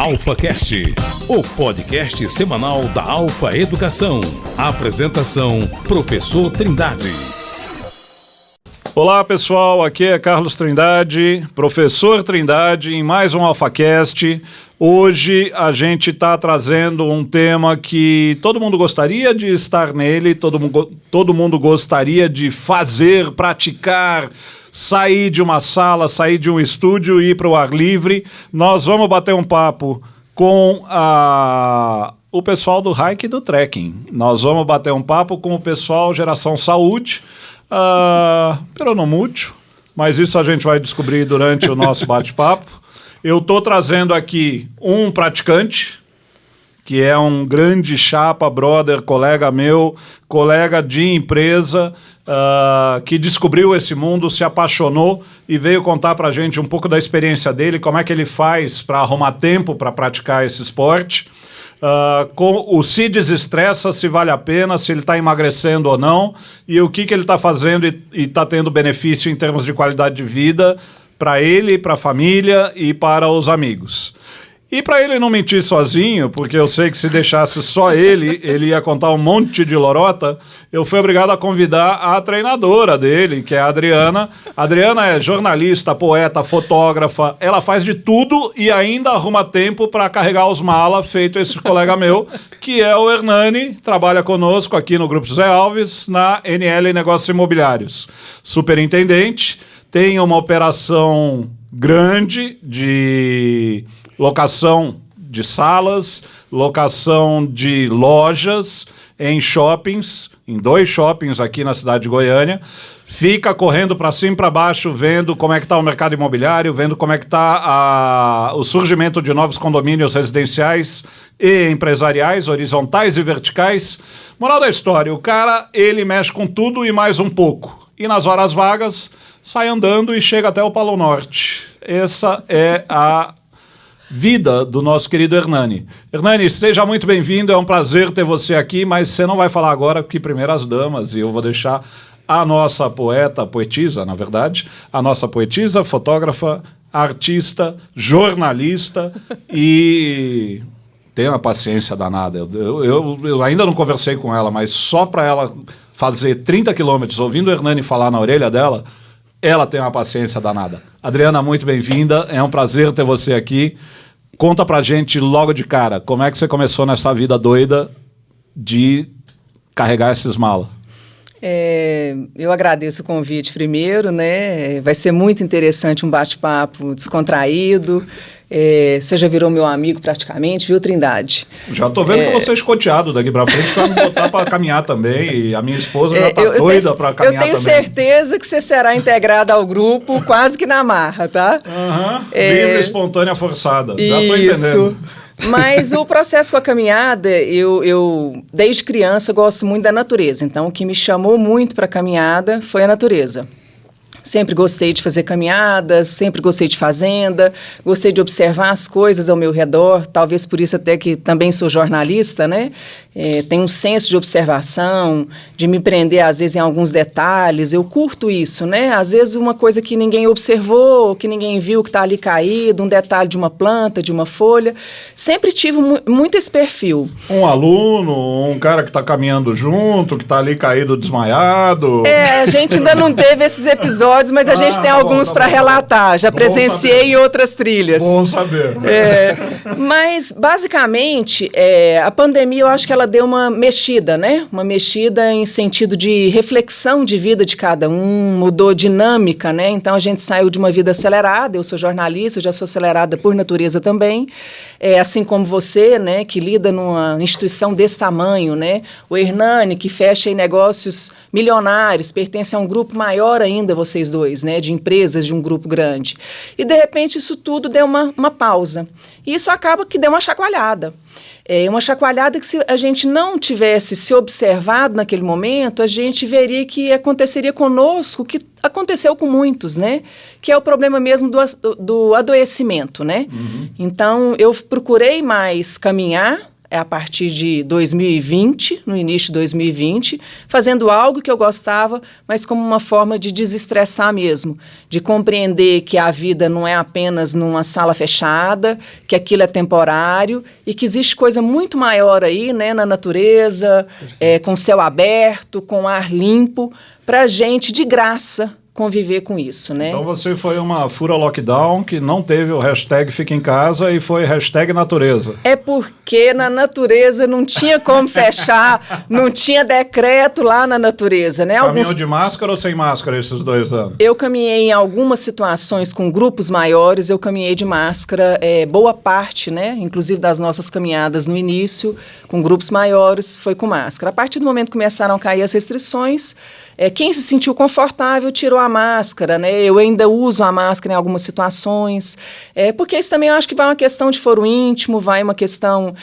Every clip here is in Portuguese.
AlphaCast, o podcast semanal da Alpha Educação. Apresentação, Professor Trindade. Olá pessoal, aqui é Carlos Trindade, Professor Trindade, em mais um AlphaCast. Hoje a gente está trazendo um tema que todo mundo gostaria de estar nele, todo mundo gostaria de fazer, praticar, sair de uma sala, sair de um estúdio e ir para o ar livre. Nós vamos bater um papo com o pessoal do Hike e do Trekking. Nós vamos bater um papo com o pessoal Geração Saúde, peronomútil, mas isso a gente vai descobrir durante o nosso bate-papo. Eu estou trazendo aqui um praticante, que é um grande chapa, brother, colega meu, colega de empresa, que descobriu esse mundo, se apaixonou e veio contar para a gente um pouco da experiência dele, como é que ele faz para arrumar tempo para praticar esse esporte. Se desestressa, se vale a pena, se ele está emagrecendo ou não, e o que ele está fazendo e está tendo benefício em termos de qualidade de vida para ele, para a família e para os amigos. E para ele não mentir sozinho, porque eu sei que se deixasse só ele ia contar um monte de lorota, eu fui obrigado a convidar a treinadora dele, que é a Adriana. A Adriana é jornalista, poeta, fotógrafa, ela faz de tudo e ainda arruma tempo para carregar os malas, feito esse colega meu, que é o Hernani, trabalha conosco aqui no Grupo José Alves, na NL Negócios Imobiliários. Superintendente, tem uma operação grande de locação de salas, locação de lojas em shoppings, em 2 shoppings aqui na cidade de Goiânia. Fica correndo para cima e para baixo, vendo como é que está o mercado imobiliário, vendo como é que está o surgimento de novos condomínios residenciais e empresariais, horizontais e verticais. Moral da história, o cara, ele mexe com tudo e mais um pouco. E nas horas vagas, sai andando e chega até o Polo Norte. Essa é a vida do nosso querido Hernani. Hernani, seja muito bem-vindo, é um prazer ter você aqui, mas você não vai falar agora, porque primeiro as damas, e eu vou deixar a nossa poetisa, na verdade, a nossa poetisa, fotógrafa, artista, jornalista e tem uma paciência danada. Eu ainda não conversei com ela, mas só para ela fazer 30 quilômetros ouvindo o Hernani falar na orelha dela, ela tem uma paciência danada. Adriana, muito bem-vinda, é um prazer ter você aqui. Conta pra gente logo de cara, como é que você começou nessa vida doida de carregar esses malas? Eu agradeço o convite primeiro, né? Vai ser muito interessante um bate-papo descontraído. Você já virou meu amigo praticamente, viu, Trindade? Já tô vendo que você é escoteado daqui pra frente para me botar para caminhar também, e a minha esposa já tá doida para caminhar também. Eu tenho certeza que você será integrado ao grupo quase que na marra, tá? Livre, espontânea, forçada. Já tô entendendo. Mas o processo com a caminhada, eu desde criança gosto muito da natureza. Então, o que me chamou muito para a caminhada foi a natureza. Sempre gostei de fazer caminhadas, sempre gostei de fazenda, gostei de observar as coisas ao meu redor, talvez por isso até que também sou jornalista, né? Tenho um senso de observação, de me prender às vezes em alguns detalhes, eu curto isso, né? Às vezes uma coisa que ninguém observou, que ninguém viu, que está ali caído, um detalhe de uma planta, de uma folha, sempre tive muito esse perfil. Um aluno, um cara que está caminhando junto, que está ali caído, desmaiado. A gente ainda não teve esses episódios, mas a gente tem alguns para relatar. Já presenciei em outras trilhas. Bom saber. Mas, basicamente, a pandemia, eu acho que ela deu uma mexida, né? Uma mexida em sentido de reflexão de vida de cada um, mudou dinâmica, né? Então, a gente saiu de uma vida acelerada. Eu sou jornalista, já sou acelerada por natureza também. Assim como você, né? Que lida numa instituição desse tamanho, né? O Hernani, que fecha em negócios milionários, pertence a um grupo maior ainda, vocês dois, né? De empresas de um grupo grande. E, de repente, isso tudo deu uma pausa. E isso acaba que deu uma chacoalhada. Uma chacoalhada que, se a gente não tivesse se observado naquele momento, a gente veria que aconteceria conosco o que aconteceu com muitos, né? Que é o problema mesmo do adoecimento, né? Então, eu procurei mais caminhar, a partir de 2020, no início de 2020, fazendo algo que eu gostava, mas como uma forma de desestressar mesmo, de compreender que a vida não é apenas numa sala fechada, que aquilo é temporário e que existe coisa muito maior aí, né, na natureza, com céu aberto, com ar limpo, para a gente, de graça, conviver com isso, né? Então você foi uma fura lockdown que não teve o hashtag Fica em Casa e foi hashtag natureza. É porque na natureza não tinha como fechar, não tinha decreto lá na natureza, né? Caminhou de máscara ou sem máscara esses 2 anos? Eu caminhei em algumas situações com grupos maiores, eu caminhei de máscara, boa parte, né? Inclusive das nossas caminhadas no início, com grupos maiores, foi com máscara. A partir do momento que começaram a cair as restrições, quem se sentiu confortável tirou a máscara, né? Eu ainda uso a máscara em algumas situações, porque isso também eu acho que vai uma questão de foro íntimo, vai uma questão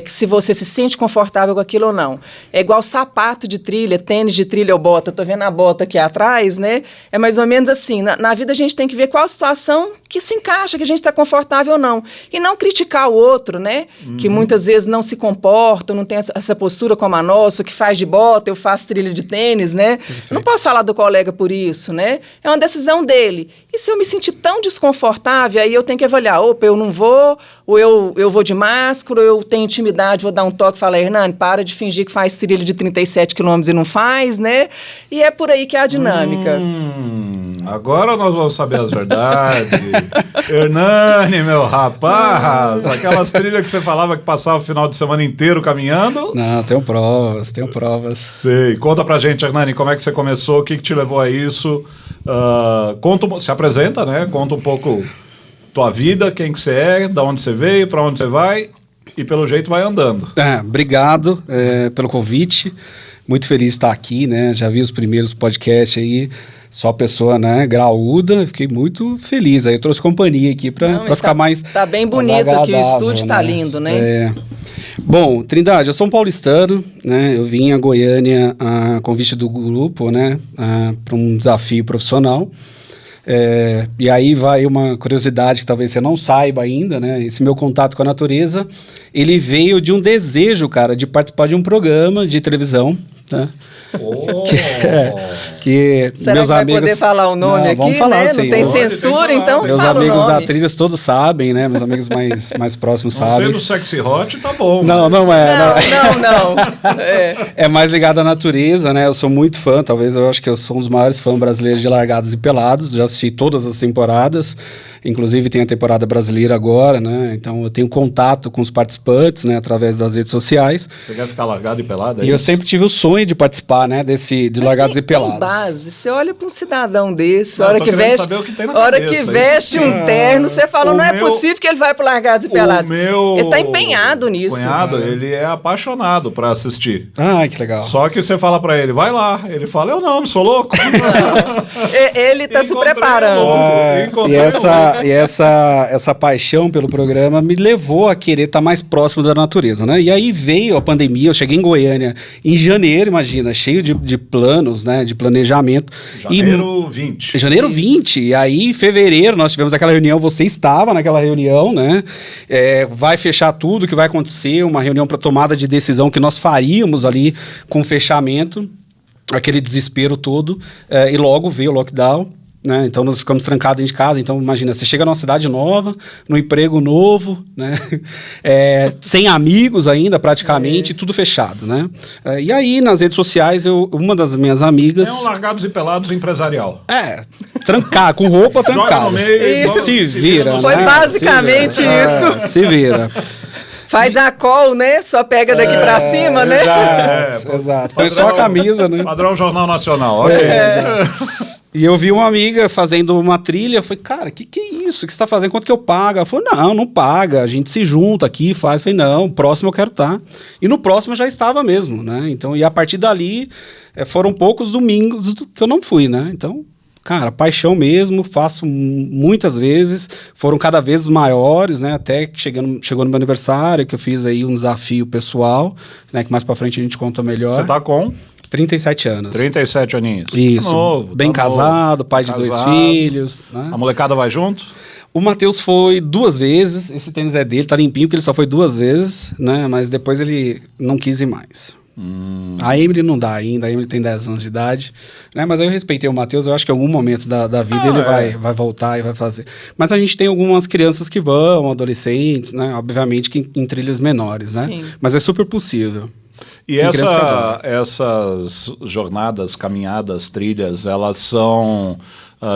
que se você se sente confortável com aquilo ou não. É igual sapato de trilha, tênis de trilha ou bota, tô vendo a bota aqui atrás, né? É mais ou menos assim, na vida a gente tem que ver qual a situação que se encaixa, que a gente está confortável ou não. E não criticar o outro, né? Que muitas vezes não se comporta, não tem essa postura como a nossa, que faz de bota, eu faço trilha de tênis, né? Não posso falar do colega por isso, né? É uma decisão dele. E se eu me sentir tão desconfortável, aí eu tenho que avaliar, opa, eu não vou, ou eu vou de máscara, ou eu tenho intimidade, vou dar um toque e falar, Hernani, para de fingir que faz trilha de 37 quilômetros e não faz, né? E é por aí que é a dinâmica. Agora nós vamos saber as verdades. Hernani, meu rapaz, aquelas trilhas que você falava que passava o final de semana inteiro caminhando. Não, tenho provas. Sei. Conta pra gente, Hernani, como é que você começou, o que te levou a isso? Se apresenta, né? Conta um pouco tua vida, quem que você é, de onde você veio, pra onde você vai e pelo jeito vai andando. Obrigado pelo convite. Muito feliz de estar aqui, né? Já vi os primeiros podcasts aí. Só pessoa, né, graúda, fiquei muito feliz. Aí eu trouxe companhia aqui para ficar mais tá bem bonito aqui, o estúdio tá lindo, né? Bom, Trindade, eu sou um paulistano, né? Eu vim a Goiânia a convite do grupo, né, para um desafio profissional. E aí vai uma curiosidade que talvez você não saiba ainda, né? Esse meu contato com a natureza, ele veio de um desejo, cara, de participar de um programa de televisão, tá? Que será meus que vai amigos poder falar o nome aqui, vamos falar, né? Assim, não tem censura, então meus fala amigos o nome. da trilha todos sabem, né? Meus amigos mais próximos não sabem. Sendo sexy hot, tá bom. Não é. Não. É mais ligado à natureza, né? Eu sou muito fã, talvez eu acho que eu sou um dos maiores fãs brasileiros de Largados e Pelados. Já assisti todas as temporadas, inclusive tem a temporada brasileira agora, né? Então eu tenho contato com os participantes, né? Através das redes sociais. Você quer ficar largado e pelado? E eu sempre tive o sonho de participar, né? De Largados e Pelados. Base. Você olha para um cidadão desse, não, hora que veste um terno, você fala, não é possível que ele vai para Largados e Pelados. Ele está empenhado nisso. Cunhado, ele é apaixonado para assistir. Ah, que legal. Só que você fala para ele, vai lá. Ele fala, eu não sou louco. Ele está se preparando. E essa paixão pelo programa me levou a querer estar mais próximo da natureza, né? E aí veio a pandemia, eu cheguei em Goiânia em janeiro, imagina, cheio de planos, né? De planejamento. Janeiro 20. Janeiro 20. E aí, em fevereiro, nós tivemos aquela reunião, você estava naquela reunião, né? Vai fechar tudo, o que vai acontecer, uma reunião para tomada de decisão que nós faríamos ali com fechamento, aquele desespero todo, e logo veio o lockdown. Né? Então nós ficamos trancados dentro de casa. Então imagina, você chega numa cidade nova, num emprego novo, né? Sem amigos ainda praticamente, tudo fechado, né? E aí nas redes sociais uma das minhas amigas... É um Largados e Pelados empresarial. Trancar, com roupa trancada. Joga no meio, se vira, foi basicamente isso. Se vira. Faz a call, né? Só pega daqui pra cima, né? Exato. Põe só a camisa, né? Padrão Jornal Nacional, ok. E eu vi uma amiga fazendo uma trilha, eu falei, cara, que é isso? O que você tá fazendo? Quanto que eu pago? Ela falou, não paga, a gente se junta aqui, faz. Eu falei, não, próximo eu quero estar. E no próximo eu já estava mesmo, né? Então, e a partir dali, foram poucos domingos que eu não fui, né? Então, cara, paixão mesmo, faço muitas vezes, foram cada vez maiores, né? Até que chegou no meu aniversário, que eu fiz aí um desafio pessoal, né? Que mais pra frente a gente conta melhor. Você tá com? 37 anos. 37 aninhos. Isso. Tá novo, bem casado, pai de 2 filhos. Né? A molecada vai junto? O Matheus foi 2 vezes, esse tênis é dele, tá limpinho, porque ele só foi 2 vezes, né? Mas depois ele não quis ir mais. A Emily não dá ainda, a Emily tem 10 anos de idade, né? Mas aí eu respeitei o Matheus, eu acho que em algum momento da vida ele vai voltar e vai fazer. Mas a gente tem algumas crianças que vão, adolescentes, né? Obviamente que em trilhas menores, né? Sim. Mas é super possível. E essas jornadas, caminhadas, trilhas, elas são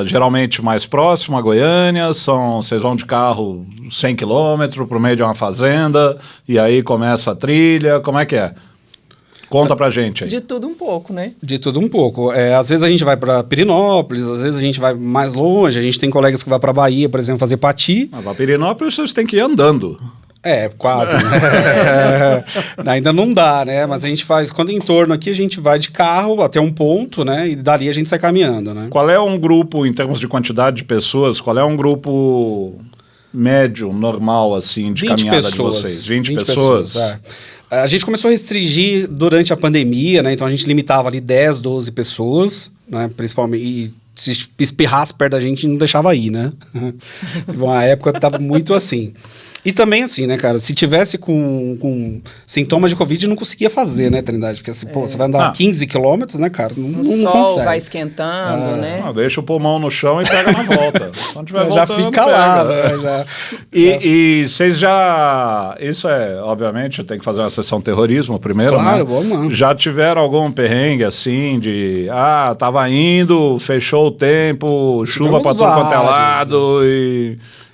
geralmente mais próximas a Goiânia, vocês vão de carro 100 km para o meio de uma fazenda, e aí começa a trilha, como é que é? Conta pra gente aí. De tudo um pouco, né? De tudo um pouco. Às vezes a gente vai para Pirenópolis, às vezes a gente vai mais longe, a gente tem colegas que vão para Bahia, por exemplo, fazer Pati. Mas para Pirenópolis vocês têm que ir andando. Quase, né? Ainda não dá, né? Mas a gente faz, quando é em torno aqui, a gente vai de carro até um ponto, né? E dali a gente sai caminhando, né? Qual é um grupo, em termos de quantidade de pessoas, qual é um grupo médio, normal, assim, de caminhada pessoas, de vocês? 20 pessoas? A gente começou a restringir durante a pandemia, né? Então a gente limitava ali 10, 12 pessoas, né? Principalmente, e se espirrasse perto da gente, não deixava ir, né? Teve uma época que tava muito assim. E também assim, né, cara, se tivesse com sintomas de Covid, não conseguia fazer, né, Trindade? Porque assim, pô, você vai andar 15 quilômetros, né, cara? Não sol consegue. vai esquentando, né? Deixa o pulmão no chão e pega na volta. Quando tiver já voltando, fica lá, né? Já. E vocês já... Isso obviamente, tem que fazer uma sessão terrorismo primeiro, claro, né? vamos lá. Já tiveram algum perrengue, assim, de... tava indo, fechou o tempo, chuva pra tudo quanto é lado,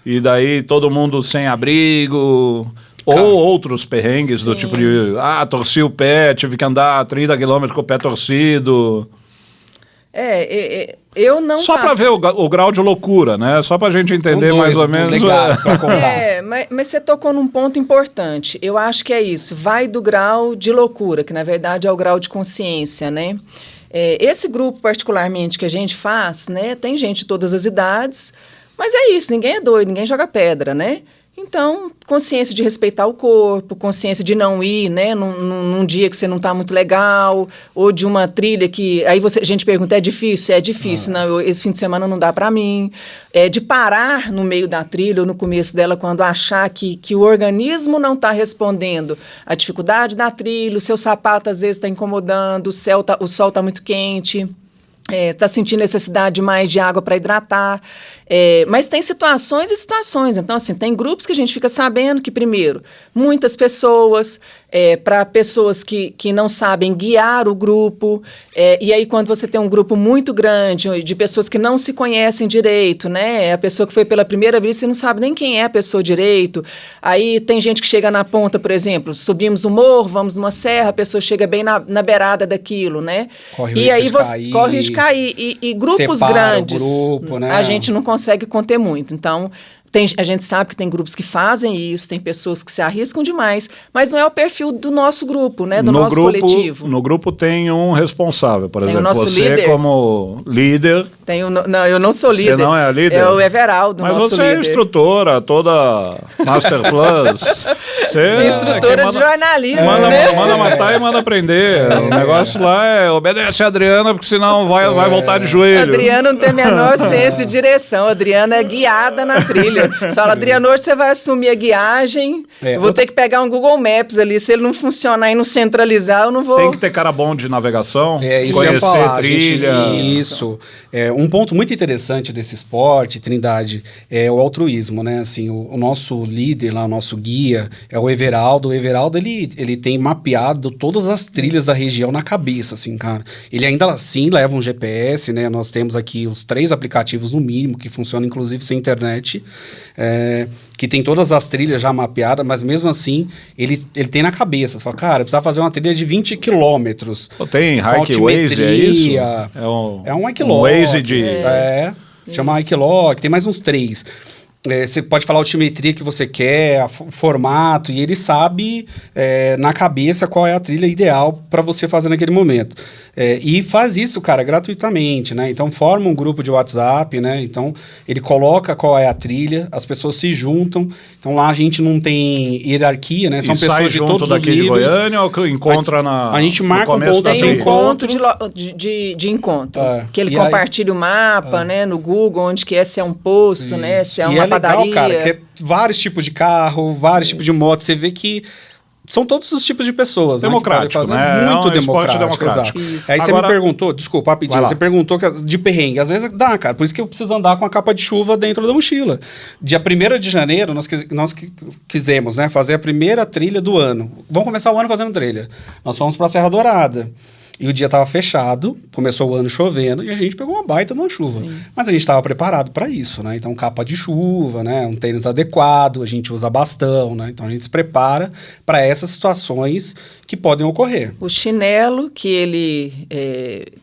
e daí todo mundo sem abrigo... Ou outros perrengues do tipo de... torci o pé, tive que andar 30 quilômetros com o pé torcido... Eu não Só para ver o grau de loucura, né? Só para a gente entender mais ou menos. Mas você tocou num ponto importante. Eu acho que é isso. Vai do grau de loucura, que na verdade é o grau de consciência, né? Esse grupo particularmente que a gente faz, né? Tem gente de todas as idades, mas é isso. Ninguém é doido, ninguém joga pedra, né? Então, consciência de respeitar o corpo, consciência de não ir, né, num dia que você não está muito legal, ou de uma trilha que... Aí a gente pergunta, é difícil? É difícil, não, esse fim de semana não dá para mim. De parar no meio da trilha ou no começo dela quando achar que o organismo não está respondendo à dificuldade da trilha, o seu sapato às vezes está incomodando, o sol está muito quente... Está sentindo necessidade mais de água para hidratar, mas tem situações e situações. Então, assim, tem grupos que a gente fica sabendo que, primeiro, muitas pessoas, para pessoas que não sabem guiar o grupo, e aí quando você tem um grupo muito grande de pessoas que não se conhecem direito, né? A pessoa que foi pela primeira vez, você não sabe nem quem é a pessoa direito. Aí tem gente que chega na ponta, por exemplo, subimos o morro, vamos numa serra, a pessoa chega bem na beirada daquilo, né? Corre o risco de cair. E grupos grandes, grupo, né? A gente não consegue conter muito. Então, a gente sabe que tem grupos que fazem isso, tem pessoas que se arriscam demais, mas não é o perfil do nosso grupo, né? Do nosso coletivo. No grupo tem um responsável, por exemplo. O nosso você líder. Como líder... Não, eu não sou líder. Você não é a líder? É o Everaldo, mas nosso líder. Mas você é instrutora, toda Master Plus. Instrutora de jornalismo, né? Manda matar e manda aprender. O negócio lá obedece a Adriana, porque senão vai voltar de joelho. A Adriana não tem a menor senso de direção. A Adriana é guiada na trilha. Você fala, Adriano, hoje você vai assumir a guiagem, eu vou ter que pegar um Google Maps ali, se ele não funcionar e não centralizar, eu não vou... Tem que ter cara bom de navegação, isso conhecer que eu ia falar, trilha... Isso. Um ponto muito interessante desse esporte, Trindade, é o altruísmo, né? Assim, o nosso líder lá, o nosso guia, é o Everaldo. O Everaldo, ele tem mapeado todas as trilhas da região na cabeça, assim, cara. Ele ainda assim leva um GPS, né? Nós temos aqui os 3 aplicativos no mínimo, que funcionam inclusive sem internet, que tem todas as trilhas já mapeadas, mas mesmo assim, ele tem na cabeça. Você fala, cara, eu precisava fazer uma trilha de 20 quilômetros. Tem Hike Waze, é isso? É um Equilog. Waze de... chama Equilog, tem mais uns 3. Você pode falar a altimetria que você quer, o formato, e ele sabe na cabeça qual é a trilha ideal para você fazer naquele momento. E faz isso, cara, gratuitamente, né? Então, forma um grupo de WhatsApp, né? Então, ele coloca qual é a trilha, as pessoas se juntam. Então, lá a gente não tem hierarquia, né? São pessoas de todos os níveis. De Goiânia ou encontra a gente marca um ponto de encontro. De encontro. Que ele compartilha o mapa, né? No Google, onde que se é um posto, né? Se é uma padaria. cara, que é vários tipos de carro, vários tipos de moto, você vê que são todos os tipos de pessoas, democrático, né? Que podem fazer. né? Muito É um esporte democrático. Isso. Aí você Agora, me perguntou, desculpa, rapidinho, você perguntou de perrengue. Às vezes dá, cara, por isso que eu preciso andar com a capa de chuva dentro da mochila. Dia 1º de janeiro, nós quisemos, né, fazer a primeira trilha do ano. Vamos começar o ano fazendo trilha. Nós fomos pra Serra Dourada. E o dia estava fechado, começou o ano chovendo e a gente pegou uma baita de uma chuva. Sim. Mas a gente estava preparado para isso, né? Então, capa de chuva, né? Um tênis adequado, a gente usa bastão, né? Então, a gente se prepara para essas situações que podem ocorrer. O chinelo, que ele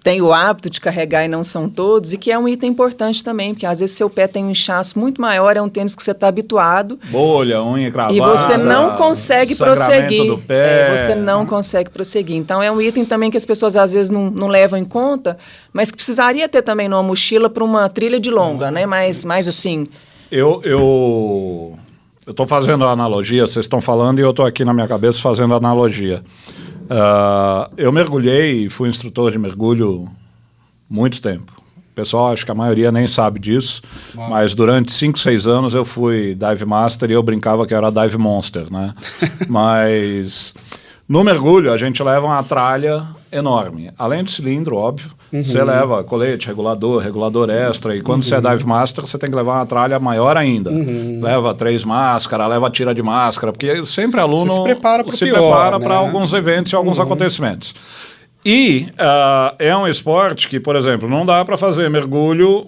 tem o hábito de carregar e não são todos, e que é um item importante também, porque às vezes seu pé tem um inchaço muito maior, é um tênis que você está habituado. Bolha, unha cravada. E você não consegue prosseguir. Do pé. Você não consegue prosseguir. Então, é um item também que as pessoas às vezes não levam em conta, mas que precisaria ter também numa mochila para uma trilha de longa, né? Mais assim... Eu estou fazendo a analogia, vocês estão falando e eu estou aqui na minha cabeça fazendo a analogia. Eu mergulhei e fui instrutor de mergulho muito tempo. O pessoal, acho que a maioria nem sabe disso, mas durante 5, 6 anos eu fui dive master e eu brincava que era dive monster, né? Mas no mergulho a gente leva uma tralha enorme. Além do cilindro, óbvio, você leva colete, regulador extra, e quando você é dive master, você tem que levar uma tralha maior ainda. Leva 3 máscaras, leva tira de máscara, porque sempre aluno se prepara para né? Alguns eventos e alguns acontecimentos. E é um esporte que, por exemplo, não dá para fazer mergulho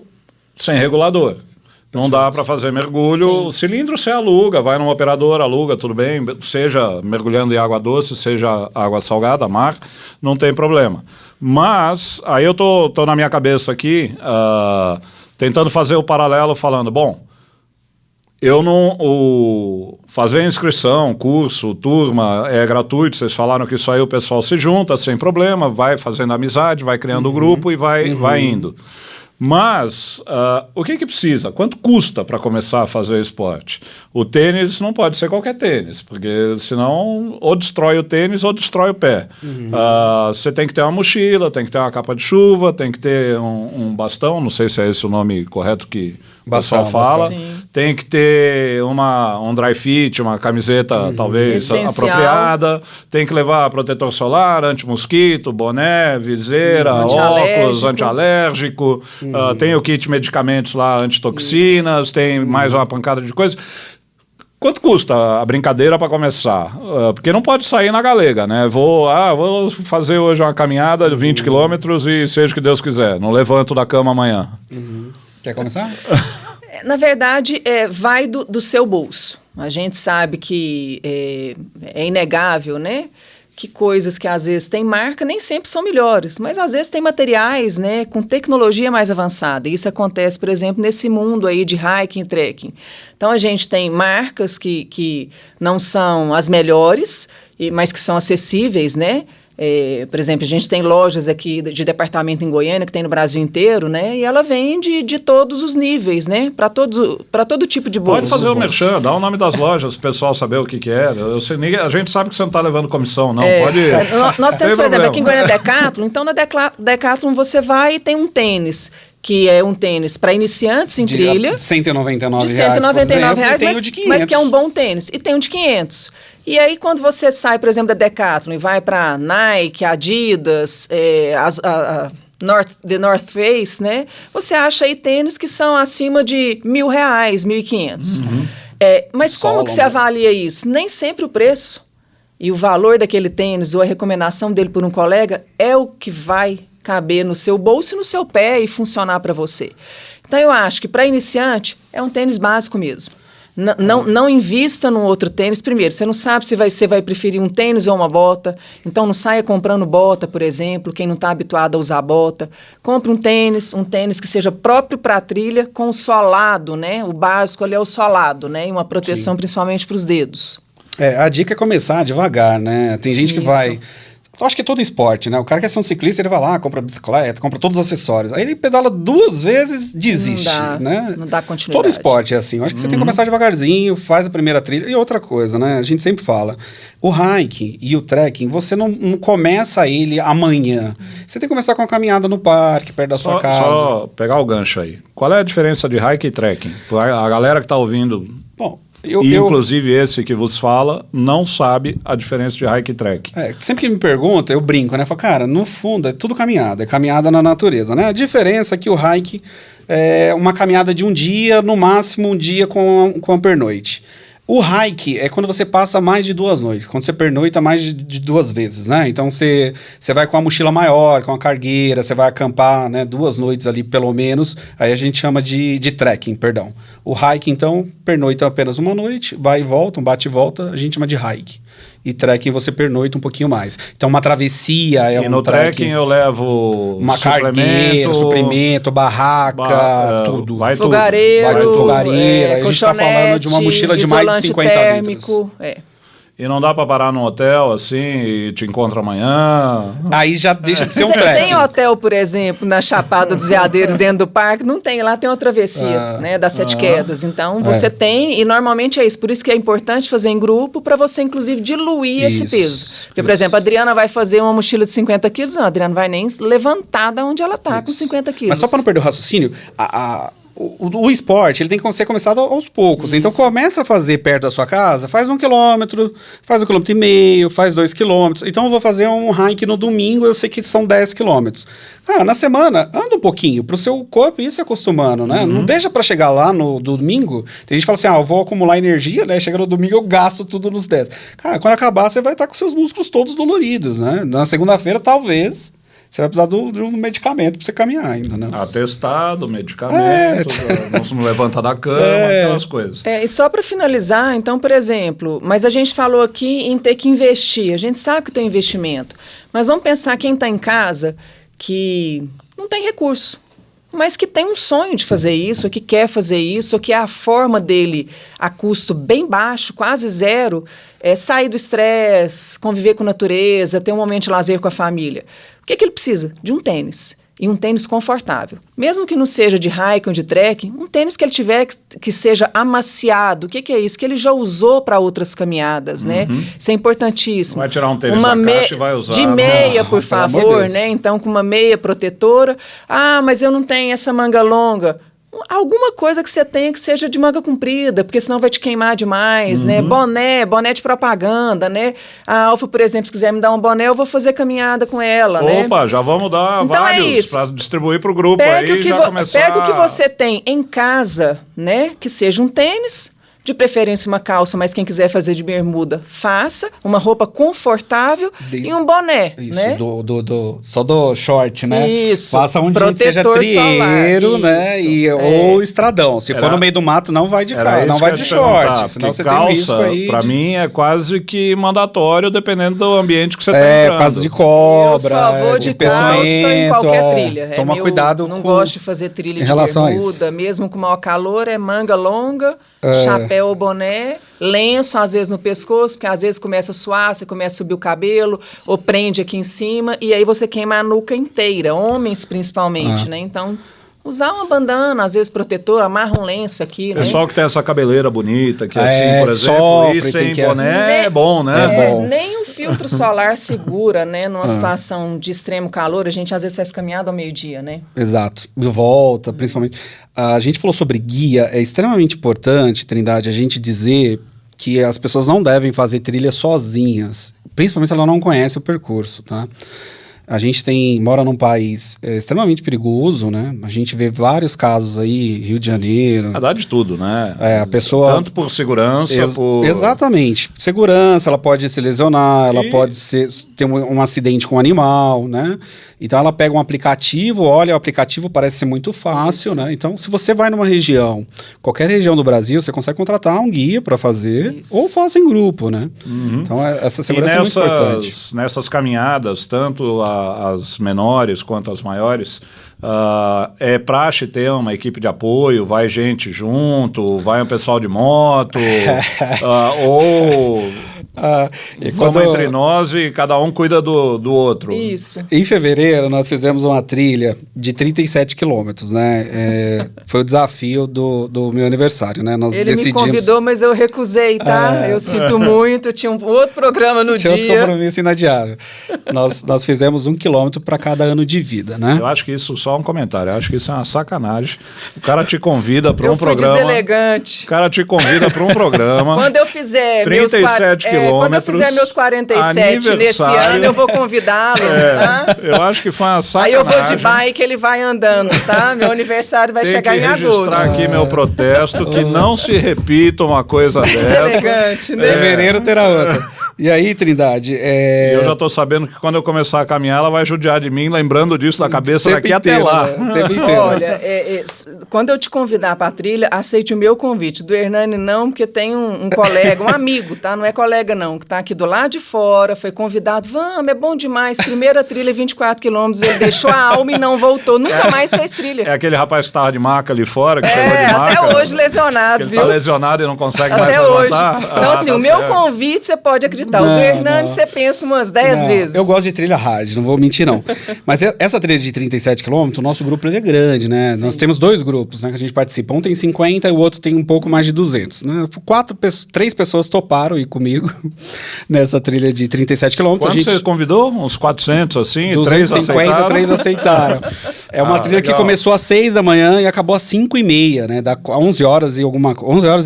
sem regulador. Não dá para fazer mergulho. Sim. Cilindro você aluga, vai num operador, aluga, tudo bem. Seja mergulhando em água doce, seja água salgada, mar, não tem problema. Mas, aí eu tô na minha cabeça aqui, tentando fazer o paralelo, falando, bom, eu não... fazer inscrição, curso, turma, é gratuito, vocês falaram que isso aí o pessoal se junta sem problema, vai fazendo amizade, vai criando grupo e vai indo. Mas o que precisa? Quanto custa para começar a fazer esporte? O tênis não pode ser qualquer tênis, porque senão ou destrói o tênis ou destrói o pé. Você tem que ter uma mochila, tem que ter uma capa de chuva, tem que ter um bastão, não sei se é esse o nome correto que o pessoal fala. Tem que ter um dry fit, uma camiseta talvez apropriada, tem que levar protetor solar, anti-mosquito, boné, viseira, óculos, antialérgico, tem o kit medicamentos lá, antitoxinas, tem mais uma pancada de coisas. Quanto custa a brincadeira para começar? Porque não pode sair na galega, né? Vou fazer hoje uma caminhada de 20 quilômetros e seja o que Deus quiser, não levanto da cama amanhã. Quer começar? Na verdade, vai do seu bolso. A gente sabe que é inegável, né? Que coisas que às vezes têm marca nem sempre são melhores, mas às vezes tem materiais, né, com tecnologia mais avançada. Isso acontece, por exemplo, nesse mundo aí de hiking e trekking. Então a gente tem marcas que não são as melhores, mas que são acessíveis, né? Por exemplo, a gente tem lojas aqui de departamento em Goiânia, que tem no Brasil inteiro, né? E ela vende de todos os níveis, né? Para todo tipo de bolso. Pode fazer o merchan, dá o nome das lojas, o pessoal saber o que é. A gente sabe que você não está levando comissão, não. Pode. Nós temos, por exemplo, aqui em Goiânia Decathlon. Então, na Decathlon você vai e tem um tênis, que é um tênis para iniciantes em trilha. R$ 199. De R$199, mas que é um bom tênis. E tem um de 500. E aí, quando você sai, por exemplo, da Decathlon e vai para Nike, Adidas, The North Face, né? Você acha aí tênis que são acima de R$1.000, R$1.500. Mas como que você avalia isso? Nem sempre o preço e o valor daquele tênis ou a recomendação dele por um colega é o que vai caber no seu bolso e no seu pé e funcionar para você. Então, eu acho que para iniciante é um tênis básico mesmo. Não invista num outro tênis. Primeiro, você não sabe se você vai preferir um tênis ou uma bota. Então, não saia comprando bota, por exemplo, quem não está habituado a usar bota. Compre um tênis que seja próprio para a trilha, com o solado, né? O básico ali é o solado, né? E uma proteção principalmente para os dedos. A dica é começar devagar, né? Tem gente que vai... Eu acho que é todo esporte, né? O cara quer ser um ciclista, ele vai lá, compra bicicleta, compra todos os acessórios. Aí ele pedala 2 vezes, desiste, né? Não dá continuidade. Todo esporte é assim. Eu acho que você tem que começar devagarzinho, faz a primeira trilha. E outra coisa, né? A gente sempre fala, o hiking e o trekking, você não começa ele amanhã. Você tem que começar com uma caminhada no parque, perto da sua casa. Só pegar o gancho aí. Qual é a diferença de hiking e trekking? A galera que está ouvindo... Bom, inclusive esse que vos fala, não sabe a diferença de hike e trek. Sempre que me pergunta, eu brinco, né? Falo, cara, no fundo é tudo caminhada, é caminhada na natureza, né? A diferença é que o hike é uma caminhada de um dia, no máximo um dia com a pernoite. O hike é quando você passa mais de 2 noites, quando você pernoita mais de 2 vezes, né? Então você vai com a mochila maior, com a cargueira, você vai acampar, né, 2 noites ali pelo menos, aí a gente chama de trekking, perdão. O hike, então, pernoita apenas 1 noite, vai e volta, um bate e volta, a gente chama de hike. E trekking você pernoita um pouquinho mais. Então uma travessia é um trekking. E no trekking eu levo uma cargueira, suprimento, barraca, tudo. Fogareiro, fogareira. A gente está falando de uma mochila de mais de 50 térmico, litros. E não dá para parar num hotel assim e te encontra amanhã. Aí já deixa de ser um trekking. Tem hotel, por exemplo, na Chapada dos Veadeiros, dentro do parque, não tem. Lá tem uma travessia, né, das 7 quedas. Então, você tem, e normalmente é isso. Por isso que é importante fazer em grupo, para você, inclusive, diluir esse peso. Porque, por exemplo, a Adriana vai fazer uma mochila de 50 quilos, não, a Adriana vai nem levantar da onde ela está com 50 quilos. Mas só para não perder o raciocínio, o esporte ele tem que ser começado aos poucos. Isso. Então começa a fazer perto da sua casa, faz 1 quilômetro, faz 1,5 quilômetro, faz 2 quilômetros. Então eu vou fazer um hike no domingo, eu sei que são 10 quilômetros. Na semana, anda um pouquinho, para o seu corpo ir se acostumando, né? Não deixa para chegar lá no domingo. Tem gente que fala assim, eu vou acumular energia, né? Chega no domingo eu gasto tudo nos 10. Cara, quando acabar você vai estar com seus músculos todos doloridos, né? Na segunda-feira, talvez... Você vai precisar de um medicamento para você caminhar ainda, né? Atestado, medicamento, não levanta da cama, aquelas coisas. E só para finalizar, então, por exemplo, mas a gente falou aqui em ter que investir. A gente sabe que tem investimento. Mas vamos pensar quem está em casa que não tem recurso, mas que tem um sonho de fazer isso, ou que quer fazer isso, ou que a forma dele a custo bem baixo, quase zero, é sair do estresse, conviver com a natureza, ter um momento de lazer com a família. O que ele precisa? De um tênis. E um tênis confortável. Mesmo que não seja de hiking ou de trekking, um tênis que ele tiver que seja amaciado. O que é isso? Que ele já usou para outras caminhadas, né? Isso é importantíssimo. Vai tirar um tênis da caixa e vai usar. De meia, por favor, né? Então, com uma meia protetora. Mas eu não tenho essa manga longa. Alguma coisa que você tenha que seja de manga comprida, porque senão vai te queimar demais, né? Boné de propaganda, né? A Alfa, por exemplo, se quiser me dar um boné, eu vou fazer caminhada com ela, né? Já vamos dar então vários para distribuir para o grupo aí já começar... Pega o que você tem em casa, né? Que seja um tênis, de preferência uma calça, mas quem quiser fazer de bermuda, faça. Uma roupa confortável e um boné, isso, né? Só do short, né? Isso. Faça um dia que seja trieiro, né? Ou estradão. Se for no meio do mato, não vai de carro, não vai de short. Senão você tem um risco aí. Pra mim é quase que mandatório, dependendo do ambiente que você tá entrando. Por causa de cobra, eu só vou de calça em qualquer trilha. Toma cuidado não gosto de fazer trilha de bermuda, mesmo com maior calor, é manga longa, chapéu ou boné, lenço, às vezes no pescoço, porque às vezes começa a suar, você começa a subir o cabelo, ou prende aqui em cima, e aí você queima a nuca inteira, homens principalmente, né? Então, usar uma bandana, às vezes protetor, amarra um lenço aqui, né? Pessoal que tem essa cabeleira bonita, que assim, por exemplo, e sem boné é bom, né? Nem um filtro solar segura, né? Numa situação de extremo calor, a gente às vezes faz caminhada ao meio-dia, né? Exato. Volta, principalmente. A gente falou sobre guia, é extremamente importante, Trindade, a gente dizer que as pessoas não devem fazer trilha sozinhas, principalmente se ela não conhece o percurso, tá? A gente mora num país extremamente perigoso, né? A gente vê vários casos aí, Rio de Janeiro. Dá de tudo, né? A pessoa... Tanto por segurança, Exatamente. Segurança, ela pode se lesionar, ela pode ter um acidente com um animal, né? Então ela pega um aplicativo, olha, o aplicativo parece ser muito fácil, né? Então, se você vai numa região, qualquer região do Brasil, você consegue contratar um guia para fazer, ou faça em grupo, né? Então, essa segurança é muito importante. Nessas caminhadas, tanto as menores quanto as maiores, é praxe ter uma equipe de apoio, vai gente junto, vai um pessoal de moto, ou Vamos entre nós e cada um cuida do outro. Isso. Em fevereiro, nós fizemos uma trilha de 37 quilômetros, né? Foi o desafio do meu aniversário, né? Nós Ele decidimos... me convidou, mas eu recusei, tá? Eu sinto muito, tinha um outro programa no dia. Tinha outro compromisso inadiável. Nós fizemos 1 quilômetro para cada ano de vida, né? Eu acho que isso, só um comentário, eu acho que isso é uma sacanagem. O cara te convida para um Eu fui programa... deselegante. O cara te convida para um programa... Quando eu fizer 37 quilômetros... quando eu fizer meus 47 nesse ano, eu vou convidá-lo, tá? Eu acho que foi uma sacanagem. Aí eu vou de bike, ele vai andando, tá? Meu aniversário vai chegar em agosto. Tem que registrar aqui meu protesto, que não se repita uma coisa dessa. Deselegante, né? Fevereiro terá outra. E aí, Trindade... Eu já tô sabendo que quando eu começar a caminhar, ela vai judiar de mim, lembrando disso da cabeça daqui até lá. Né? O tempo inteiro. Olha, quando eu te convidar para a trilha, aceite o meu convite. Do Hernani não, porque tem um colega, um amigo, tá? Não é colega não, que tá aqui do lado de fora, foi convidado. Vamos, é bom demais. Primeira trilha, 24 quilômetros, ele deixou a alma e não voltou. Nunca mais fez trilha. É aquele rapaz que estava de maca ali fora, que chegou de maca. Até hoje lesionado, ele viu? Tá lesionado e não consegue mais até hoje. levantar. Então, assim, o meu convite, você pode acreditar. O do Hernani, você pensa umas 10 vezes. Eu gosto de trilha hard, não vou mentir, não. Mas essa trilha de 37 quilômetros, o nosso grupo ele é grande, né? Sim. Nós temos 2 grupos, né, que a gente participa. Um tem 50 e o outro tem um pouco mais de 200, né? 3 pessoas toparam ir comigo nessa trilha de 37 quilômetros. Quanto você convidou? Uns 400, assim? 250, 3 aceitaram. É uma trilha legal. que começou às 6 da manhã e acabou às 5h30, né? Dá 11 horas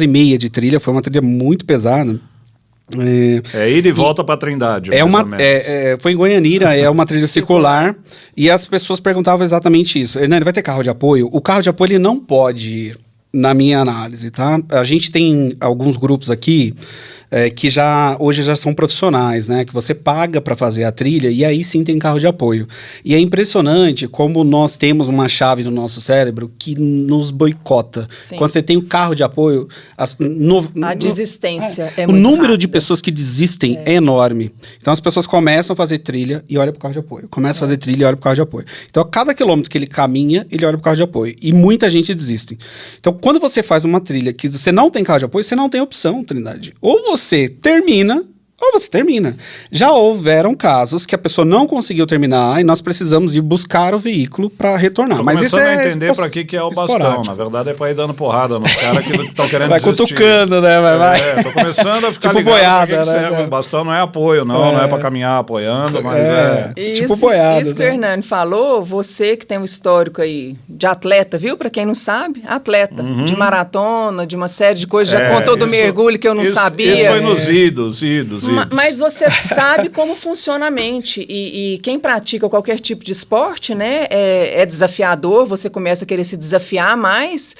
e meia de trilha. Foi uma trilha muito pesada. Ir e volta para Trindade. Foi em Goianira, é uma trilha circular. E as pessoas perguntavam exatamente isso. Hernani, vai ter carro de apoio? O carro de apoio ele não pode ir, na minha análise, tá? A gente tem alguns grupos aqui que hoje já são profissionais, né? Que você paga para fazer a trilha e aí sim tem carro de apoio. E é impressionante como nós temos uma chave no nosso cérebro que nos boicota. Sim. Quando você tem o carro de apoio... A desistência o número de pessoas que desistem é enorme. Então as pessoas começam a fazer trilha e olham pro carro de apoio. Começam a fazer trilha e olham pro carro de apoio. Então a cada quilômetro que ele caminha, ele olha pro carro de apoio. E muita gente desiste. Então quando você faz uma trilha que você não tem carro de apoio, você não tem opção, Trindade. Ou você termina, ou você termina. Já houveram casos que a pessoa não conseguiu terminar e nós precisamos ir buscar o veículo para retornar. Mas isso a entender para que é o bastão. Na verdade é para ir dando porrada nos caras que estão querendo vai desistir. Cutucando, né? Vai. Tô começando a ficar tipo ligado boiada, né? O bastão não é apoio, não é para caminhar apoiando, mas tipo boiada. Isso que o Hernani falou, você que tem um histórico aí de atleta, viu? Para quem não sabe, atleta. De maratona, de uma série de coisas, já contou do mergulho que eu não sabia. Isso foi nos idos. Mas você sabe como funciona a mente e quem pratica qualquer tipo de esporte, né, é desafiador, você começa a querer se desafiar mais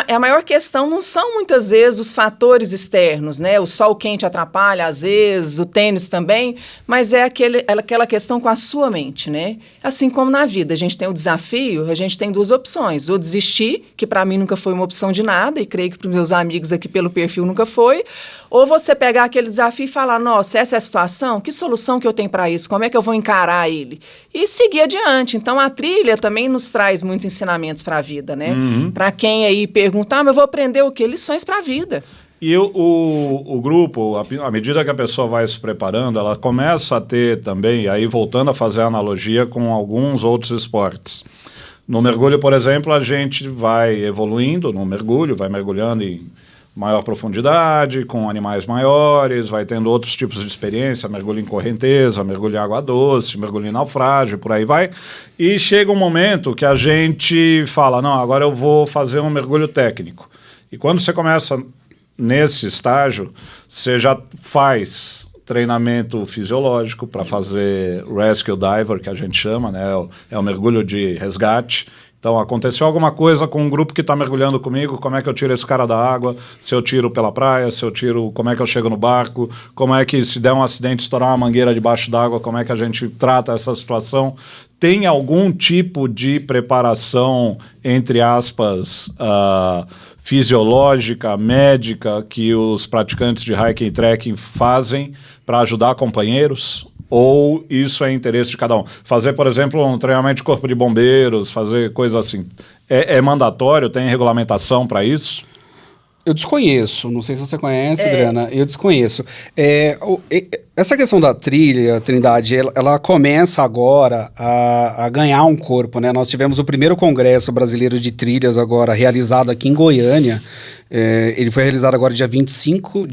a maior questão não são muitas vezes os fatores externos, né, o sol quente atrapalha às vezes, o tênis também, mas é aquela questão com a sua mente, né, assim como na vida, a gente tem o desafio, a gente tem 2 opções, ou desistir, que para mim nunca foi uma opção de nada e creio que para os meus amigos aqui pelo perfil nunca foi, ou você pegar aquele desafio e falar, nossa, essa é a situação, que solução que eu tenho para isso, como é que eu vou encarar ele? E seguir adiante. Então, a trilha também nos traz muitos ensinamentos para a vida, né? Para quem aí perguntar, mas eu vou aprender o quê? Lições para a vida. E o grupo, à medida que a pessoa vai se preparando, ela começa a ter também, aí voltando a fazer a analogia com alguns outros esportes. No mergulho, por exemplo, a gente vai evoluindo no mergulho, vai mergulhando em maior profundidade, com animais maiores, vai tendo outros tipos de experiência, mergulho em correnteza, mergulho em água doce, mergulho em naufrágio, por aí vai. E chega um momento que a gente fala, não, agora eu vou fazer um mergulho técnico. E quando você começa nesse estágio, você já faz treinamento fisiológico para fazer rescue diver, que a gente chama, né? É o mergulho de resgate. Então, aconteceu alguma coisa com um grupo que está mergulhando comigo, como é que eu tiro esse cara da água, se eu tiro pela praia, como é que eu chego no barco, como é que se der um acidente, estourar uma mangueira debaixo d'água, como é que a gente trata essa situação. Tem algum tipo de preparação, entre aspas, fisiológica, médica, que os praticantes de hiking e trekking fazem para ajudar companheiros? Ou isso é interesse de cada um? Fazer, por exemplo, um treinamento de corpo de bombeiros, fazer coisa assim. É mandatório? Tem regulamentação para isso? Eu desconheço, não sei se você conhece, Adriana, eu desconheço. Essa questão da trilha, Trindade, ela começa agora a ganhar um corpo, né? Nós tivemos o primeiro Congresso Brasileiro de Trilhas agora realizado aqui em Goiânia. Ele foi realizado agora dia 25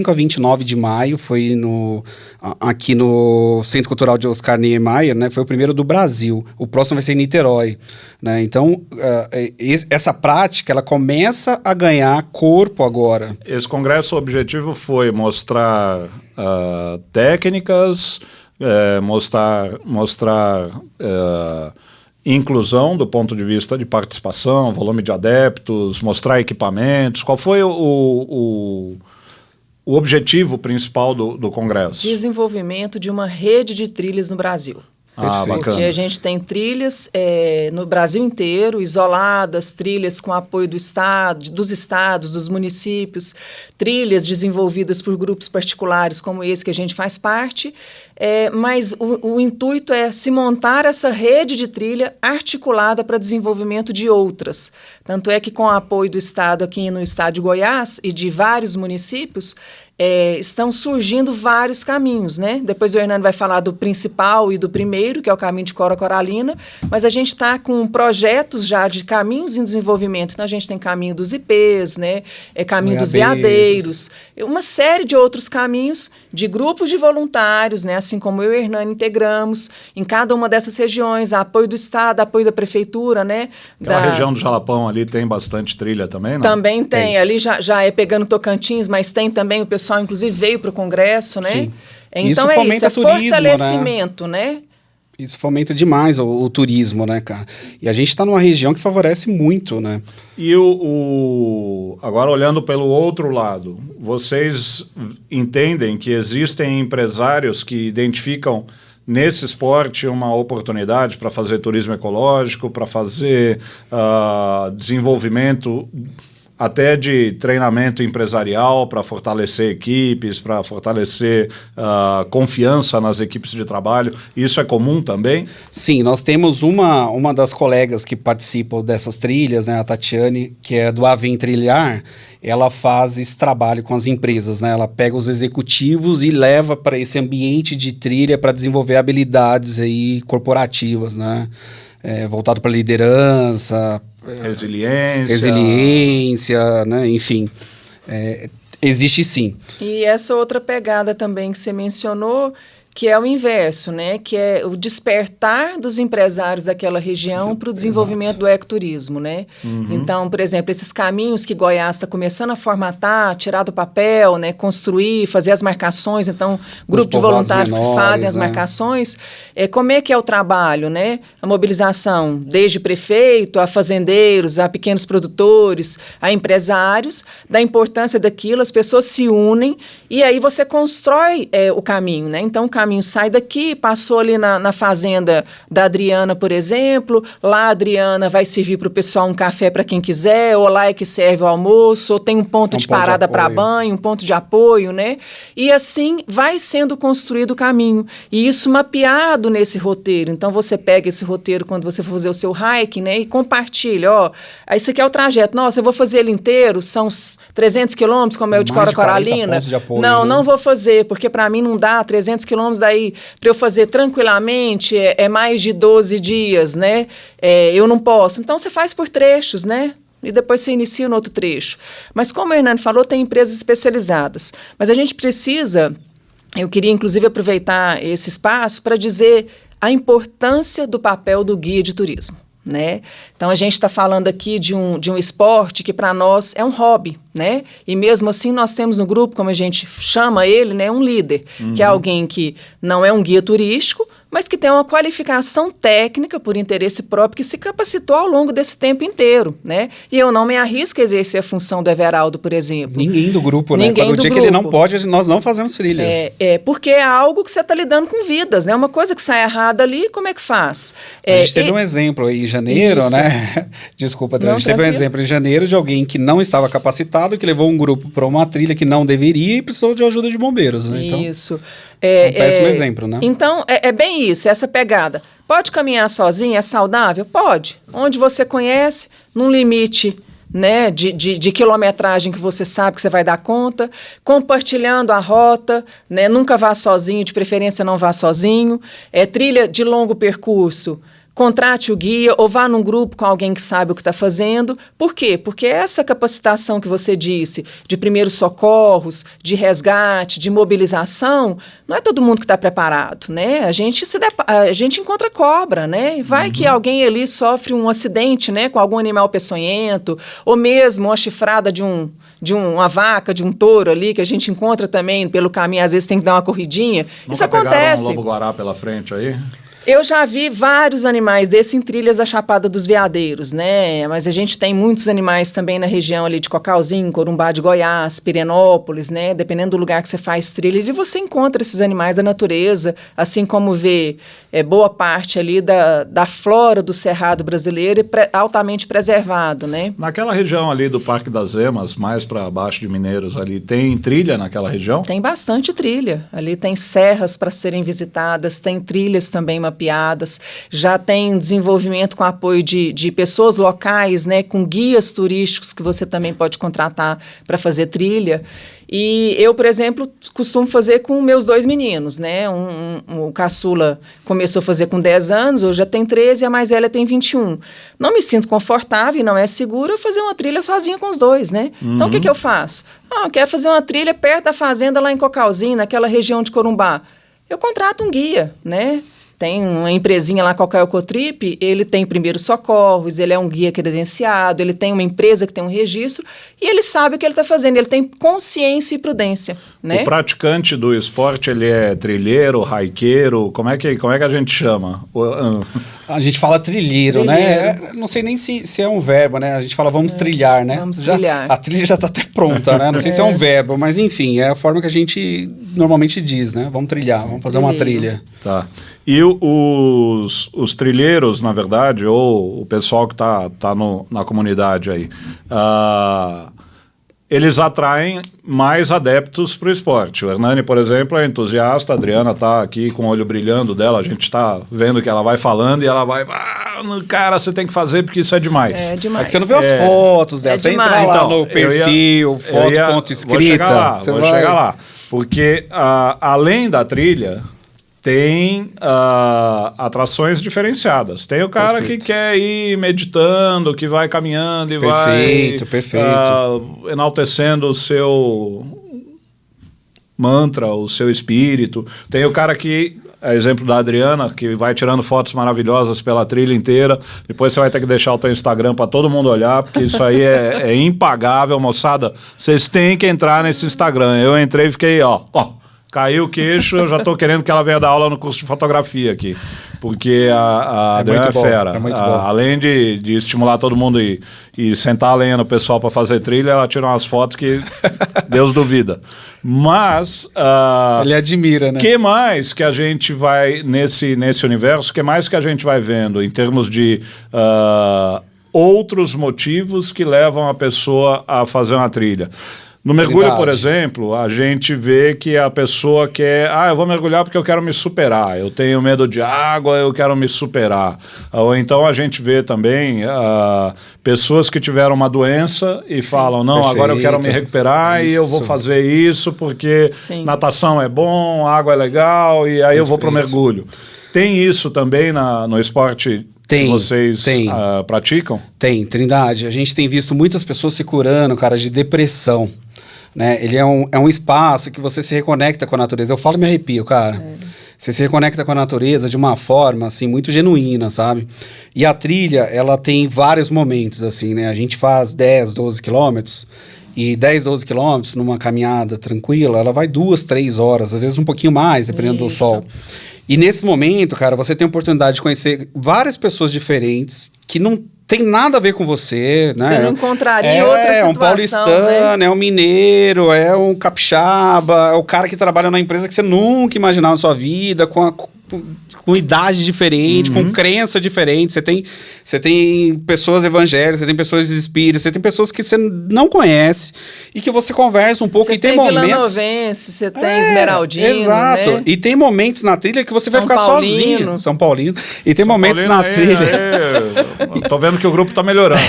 a 29 de maio, foi aqui no Centro Cultural de Oscar Niemeyer, né? Foi o primeiro do Brasil. O próximo vai ser em Niterói, né? Então, essa prática, ela começa a ganhar corpo agora. Esse congresso, o objetivo foi mostrar técnicas, mostrar inclusão do ponto de vista de participação, volume de adeptos, mostrar equipamentos. Qual foi o objetivo principal do congresso? Desenvolvimento de uma rede de trilhas no Brasil. Bacana. Porque a gente tem trilhas no Brasil inteiro, isoladas, trilhas com apoio do Estado, dos estados, dos municípios, trilhas desenvolvidas por grupos particulares como esse que a gente faz parte, mas o intuito é se montar essa rede de trilha articulada para desenvolvimento de outras. Tanto é que com o apoio do Estado aqui no estado de Goiás e de vários municípios, estão surgindo vários caminhos, né? Depois o Hernando vai falar do principal e do primeiro, que é o caminho de Cora Coralina, mas a gente está com projetos já de caminhos em desenvolvimento. Então a gente tem caminho dos ipês, né? Caminho dos veadeiros, uma série de outros caminhos de grupos de voluntários, né? Assim como eu e o Hernando integramos em cada uma dessas regiões, apoio do Estado, apoio da Prefeitura, né? A região do Jalapão ali tem bastante trilha também, não? Também tem. Ali já é pegando Tocantins, mas tem também o pessoal, inclusive, veio para o Congresso, né? Sim. Então isso, turismo, fortalecimento, né? Isso fomenta demais o turismo, né, cara? E a gente está numa região que favorece muito, né? E agora, olhando pelo outro lado, vocês entendem que existem empresários que identificam nesse esporte uma oportunidade para fazer turismo ecológico, para fazer desenvolvimento até de treinamento empresarial para fortalecer equipes, para fortalecer confiança nas equipes de trabalho. Isso é comum também? Sim, nós temos uma das colegas que participam dessas trilhas, né, a Tatiane, que é do Avem Trilhar. Ela faz esse trabalho com as empresas, né? Ela pega os executivos e leva para esse ambiente de trilha para desenvolver habilidades aí corporativas, né? Voltado para liderança, resiliência, né? Enfim, existe sim. E essa outra pegada também que você mencionou, que é o inverso, né? Que é o despertar dos empresários daquela região para o desenvolvimento do ecoturismo, né? Uhum. Então, por exemplo, esses caminhos que Goiás está começando a formatar, tirar do papel, né? Construir, fazer as marcações. Então, grupo de voluntários menores, que fazem as marcações. Como é que é o trabalho, né? A mobilização, desde prefeito, a fazendeiros, a pequenos produtores, a empresários, da importância daquilo, as pessoas se unem e aí você constrói o caminho, né? Então, o caminho sai daqui, passou ali na fazenda da Adriana, por exemplo, lá a Adriana vai servir para o pessoal um café para quem quiser, ou lá é que serve o almoço, ou tem um ponto de parada para banho, um ponto de apoio, né? E assim vai sendo construído o caminho. E isso mapeado nesse roteiro. Então você pega esse roteiro quando você for fazer o seu hiking, né? E compartilha, esse aqui é o trajeto. Nossa, eu vou fazer ele inteiro, são 300 quilômetros, como é o de Cora Coralina. Não vou fazer, porque para mim não dá 300 quilômetros daí para eu fazer tranquilamente, mais de 12 dias, né? Eu não posso. Então, você faz por trechos, né? E depois você inicia no outro trecho. Mas como o Hernando falou, tem empresas especializadas. Mas a gente precisa, eu queria inclusive aproveitar esse espaço para dizer a importância do papel do guia de turismo, né? Então a gente está falando aqui de um esporte que para nós é um hobby, né? E mesmo assim nós temos no grupo, como a gente chama ele, né, um líder, que é alguém que não é um guia turístico, mas que tem uma qualificação técnica por interesse próprio que se capacitou ao longo desse tempo inteiro, né? E eu não me arrisco a exercer a função do Everaldo, por exemplo. Ninguém do grupo, né? No dia que ele não pode, nós não fazemos trilha. Porque é algo que você está lidando com vidas, né? Uma coisa que sai errada ali, como é que faz? A gente teve um exemplo aí em janeiro, né? Desculpa, a gente teve um exemplo em janeiro de alguém que não estava capacitado, que levou um grupo para uma trilha que não deveria e precisou de ajuda de bombeiros, né? Então, isso. Um péssimo exemplo, né? Então, é bem isso, essa pegada. Pode caminhar sozinho, é saudável? Pode. Onde você conhece, num limite né, de quilometragem que você sabe que você vai dar conta, compartilhando a rota, né, nunca vá sozinho, de preferência não vá sozinho, trilha de longo percurso, contrate o guia ou vá num grupo com alguém que sabe o que está fazendo. Por quê? Porque essa capacitação que você disse, de primeiros socorros, de resgate, de mobilização, não é todo mundo que está preparado, né? A gente encontra cobra, né? Vai que alguém ali sofre um acidente, né, com algum animal peçonhento, ou mesmo uma chifrada de uma vaca, de um touro ali, que a gente encontra também pelo caminho, às vezes tem que dar uma corridinha. Nunca isso acontece. Um lobo-guará pela frente aí? Eu já vi vários animais desses em trilhas da Chapada dos Veadeiros, né? Mas a gente tem muitos animais também na região ali de Cocalzinho, Corumbá de Goiás, Pirenópolis, né? Dependendo do lugar que você faz trilha, e você encontra esses animais da natureza, assim como vê boa parte ali da flora do Cerrado brasileiro altamente preservado, né? Naquela região ali do Parque das Emas, mais para baixo de Mineiros ali, tem trilha naquela região? Tem bastante trilha. Ali tem serras para serem visitadas, tem trilhas também mapeadas, já tem desenvolvimento com apoio de pessoas locais, né, com guias turísticos que você também pode contratar para fazer trilha. E eu, por exemplo, costumo fazer com meus 2 meninos, né? O caçula começou a fazer com 10 anos, hoje já tem 13 e a mais velha tem 21. Não me sinto confortável e não é seguro eu fazer uma trilha sozinha com os 2, né? Então, o que eu faço? Eu quero fazer uma trilha perto da fazenda lá em Cocalzinho, naquela região de Corumbá. Eu contrato um guia, né? Tem uma empresinha lá, qualquer Ecotrip, ele tem primeiros socorros, ele é um guia credenciado, ele tem uma empresa que tem um registro e ele sabe o que ele está fazendo, ele tem consciência e prudência, né? O praticante do esporte, ele é trilheiro, hikeiro, como é que a gente chama? A gente fala trilheiro, né? Não sei nem se é um verbo, né? A gente fala vamos trilhar, né? Vamos trilhar. A trilha já está até pronta, né? Não sei se é um verbo, mas enfim, é a forma que a gente normalmente diz, né? Vamos trilhar, vamos fazer uma trilha. Tá. E os trilheiros, na verdade, ou o pessoal que tá na comunidade aí, eles atraem mais adeptos para o esporte. O Hernani, por exemplo, é entusiasta, a Adriana está aqui com o olho brilhando dela, a gente está vendo que ela vai falando e ela vai, cara, você tem que fazer porque isso é demais. É demais. É que você não vê as fotos dela, você entra lá então, no perfil, foto escrita. Vou chegar lá, porque além da trilha, tem atrações diferenciadas. Tem o cara que quer ir meditando, que vai caminhando e vai enaltecendo o seu mantra, o seu espírito. Tem o cara que, exemplo da Adriana, que vai tirando fotos maravilhosas pela trilha inteira. Depois você vai ter que deixar o teu Instagram para todo mundo olhar, porque isso aí é impagável, moçada. Vocês têm que entrar nesse Instagram. Eu entrei e fiquei, caiu o queixo, eu já estou querendo que ela venha dar aula no curso de fotografia aqui. Porque a Adriana é fera. Além de estimular todo mundo e sentar a lenha no pessoal para fazer trilha, ela tira umas fotos que Deus duvida. Mas... ele admira, né? O que mais que a gente vai, nesse universo, o que mais que a gente vai vendo em termos de... outros motivos que levam a pessoa a fazer uma trilha? No mergulho, por exemplo, a gente vê que a pessoa quer... eu vou mergulhar porque eu quero me superar. Eu tenho medo de água, eu quero me superar. Ou então a gente vê também pessoas que tiveram uma doença e falam, não, agora eu quero me recuperar e eu vou fazer isso porque natação é bom, água é legal e aí eu vou para o mergulho. Tem isso também no esporte que vocês praticam? Tem, Trindade. A gente tem visto muitas pessoas se curando, cara, de depressão. Né? Ele é um espaço que você se reconecta com a natureza. Eu falo e me arrepio, cara. Você se reconecta com a natureza de uma forma, assim, muito genuína, sabe? E a trilha, ela tem vários momentos, assim, né? A gente faz 10, 12 quilômetros, e 10, 12 quilômetros numa caminhada tranquila, ela vai 2, 3 horas, às vezes um pouquinho mais, dependendo do sol. E nesse momento, cara, você tem a oportunidade de conhecer várias pessoas diferentes que não tem nada a ver com você, né? Você não encontraria em outra situação, é um paulistano, né? É um mineiro, é um capixaba, é o cara que trabalha na empresa que você nunca imaginava na sua vida, com idade diferente, com crença diferente. Você tem pessoas evangélicas, você tem pessoas espíritas, você tem pessoas que você não conhece e que você conversa um pouco. Você tem vilanovense, você tem esmeraldino, exato. Né? E tem momentos na trilha que você vai ficar sozinho. São Paulino. E tem momentos na trilha... Tô vendo que o grupo tá melhorando.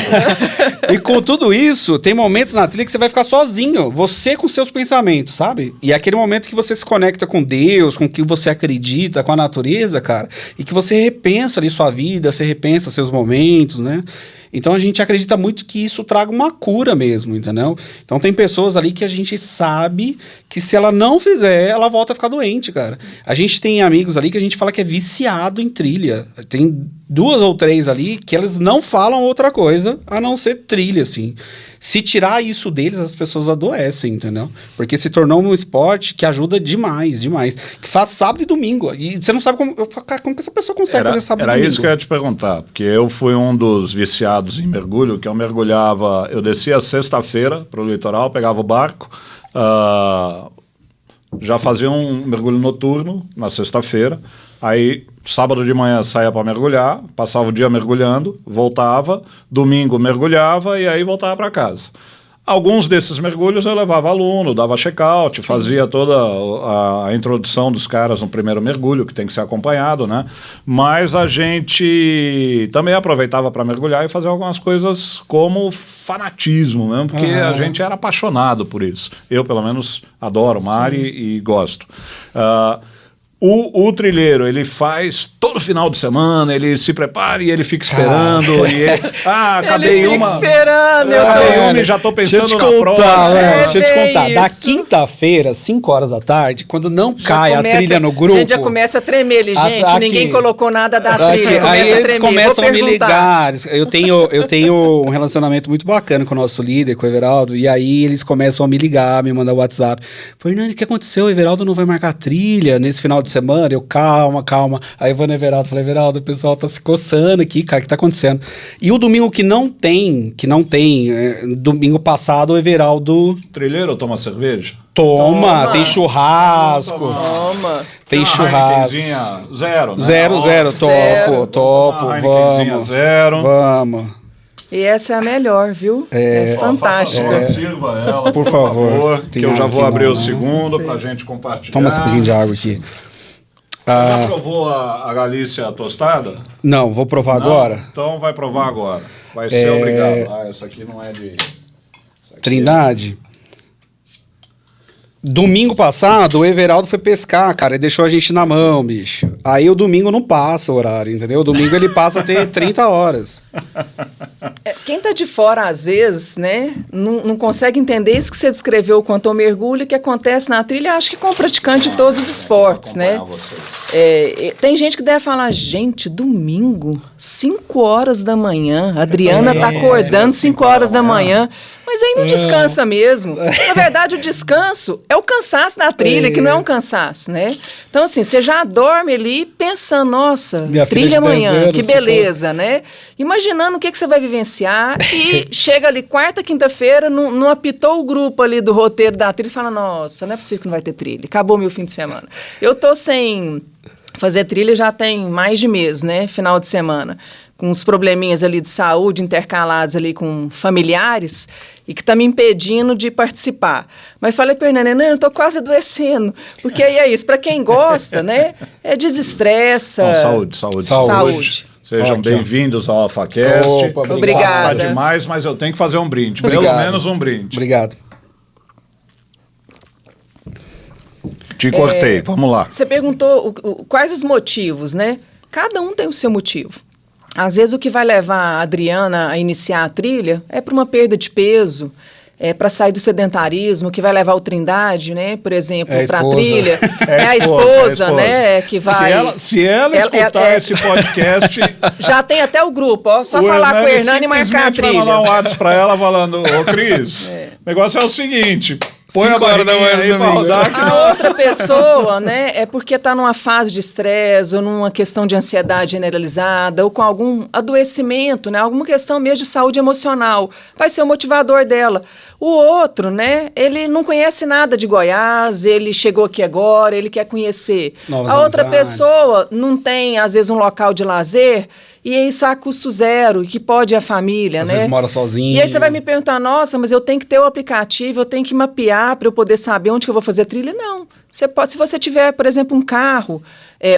E com tudo isso, tem momentos na trilha que você vai ficar sozinho, você com seus pensamentos, sabe? E é aquele momento que você se conecta com Deus, com o que você acredita, com a natureza, cara, e que você repensa ali sua vida, você repensa seus momentos, né? Então a gente acredita muito que isso traga uma cura mesmo, entendeu? Então tem pessoas ali que a gente sabe que se ela não fizer, ela volta a ficar doente, cara. A gente tem amigos ali que a gente fala que é viciado em trilha. Tem 2 ou 3 ali que elas não falam outra coisa a não ser trilha, assim. Se tirar isso deles, as pessoas adoecem, entendeu? Porque se tornou um esporte que ajuda demais, demais. Que faz sábado e domingo. E você não sabe como que essa pessoa consegue fazer sábado e domingo. Era isso que eu ia te perguntar, porque eu fui um dos viciados em mergulho, que eu descia sexta-feira para o litoral, pegava o barco, já fazia um mergulho noturno na sexta-feira, aí sábado de manhã saía para mergulhar, passava o dia mergulhando, voltava, domingo mergulhava e aí voltava para casa. Alguns desses mergulhos eu levava aluno, dava check-out, fazia toda a introdução dos caras no primeiro mergulho, que tem que ser acompanhado, né? Mas a gente também aproveitava para mergulhar e fazer algumas coisas como fanatismo mesmo, porque a gente era apaixonado por isso. Eu, pelo menos, adoro o mar e gosto. O trilheiro, ele faz todo final de semana, ele se prepara e ele fica esperando. E ele, acabei ele uma. Fica esperando, acabei uma e já tô pensando na próxima. Deixa eu te contar. Da isso. quinta-feira, 5 horas da tarde, quando não cai a trilha no grupo. A gente já começa a tremer ali, gente. aqui, ninguém colocou nada da trilha. Aí eles tremer. começam a me ligar. Eu tenho um relacionamento muito bacana com o nosso líder, com o Everaldo, e aí eles começam a me ligar, me mandar WhatsApp. Fernando, o que aconteceu? O Everaldo não vai marcar trilha nesse final de semana? Eu, calma. Aí eu vou no Everaldo, falei, Everaldo, o pessoal tá se coçando aqui, cara, o que tá acontecendo? E o domingo que não tem, domingo passado o Everaldo... Trilheiro toma cerveja? Toma, tem churrasco. Toma. Tem churrasco. Zero, né? Zero, topo, vamos. Zero. Vamos. E essa é a melhor, viu? É fantástica. Sirva ela, por favor. Que eu já vou abrir o segundo pra gente compartilhar. Toma esse pouquinho de água aqui. Já provou a Galícia tostada? Não, vou provar agora. Então vai provar agora. Vai ser obrigado. Essa aqui não é de... Trindade. Domingo passado, o Everaldo foi pescar, cara, e deixou a gente na mão, bicho. Aí o domingo não passa o horário, entendeu? O domingo ele passa a ter 30 horas. Quem tá de fora, às vezes, né, não consegue entender isso que você descreveu quanto ao mergulho que acontece na trilha, acho que com o praticante de todos os esportes, né? Tem gente que deve falar, gente, domingo, 5 horas da manhã, a Adriana tá acordando 5 horas da manhã, mas aí não descansa mesmo. Na verdade, o descanso é o cansaço da trilha, que não é um cansaço, né? Então, assim, você já dorme ali pensando, nossa, Minha trilha amanhã, anos, que beleza, né? Imaginando o que você vai vivenciar e chega ali quarta, quinta-feira, não apitou o grupo ali do roteiro da trilha e fala, nossa, não é possível que não vai ter trilha, acabou meu fim de semana. Eu tô sem fazer trilha já tem mais de mês, né? Final de semana. Com uns probleminhas ali de saúde intercalados ali com familiares e que tá me impedindo de participar. Mas falei para Hernani, não, eu tô quase adoecendo, porque aí é isso, para quem gosta, né, desestressa. Bom, saúde. Sejam bem-vindos ao AlphaCast. Obrigada. Tá demais, mas eu tenho que fazer um brinde, Obrigado. pelo menos um brinde. Obrigado. Te cortei, vamos lá. Você perguntou quais os motivos, né? Cada um tem o seu motivo. Às vezes o que vai levar a Adriana a iniciar a trilha é para uma perda de peso, para sair do sedentarismo, que vai levar o Trindade, né? Por exemplo, para a trilha. É a esposa, né? Que vai... Se ela escutar esse podcast... Já tem até o grupo, ó. Só falar com o Hernani e marcar a trilha. Vai mandar um WhatsApp para ela falando, ô Cris, o negócio é o seguinte... Põe a barriguinha aí pra rodar. A outra pessoa, né, é porque está numa fase de estresse ou numa questão de ansiedade generalizada ou com algum adoecimento, né, alguma questão mesmo de saúde emocional. Vai ser o motivador dela. O outro, né, ele não conhece nada de Goiás, ele chegou aqui agora, ele quer conhecer. Novas a outra amizades. pessoa não tem, às vezes, um local de lazer... E é isso a custo zero, que pode a família, Às né? vezes mora sozinho. E aí você vai me perguntar, nossa, mas eu tenho que ter o aplicativo, eu tenho que mapear para eu poder saber onde que eu vou fazer trilha. Não. Você pode, se você tiver, por exemplo, um carro,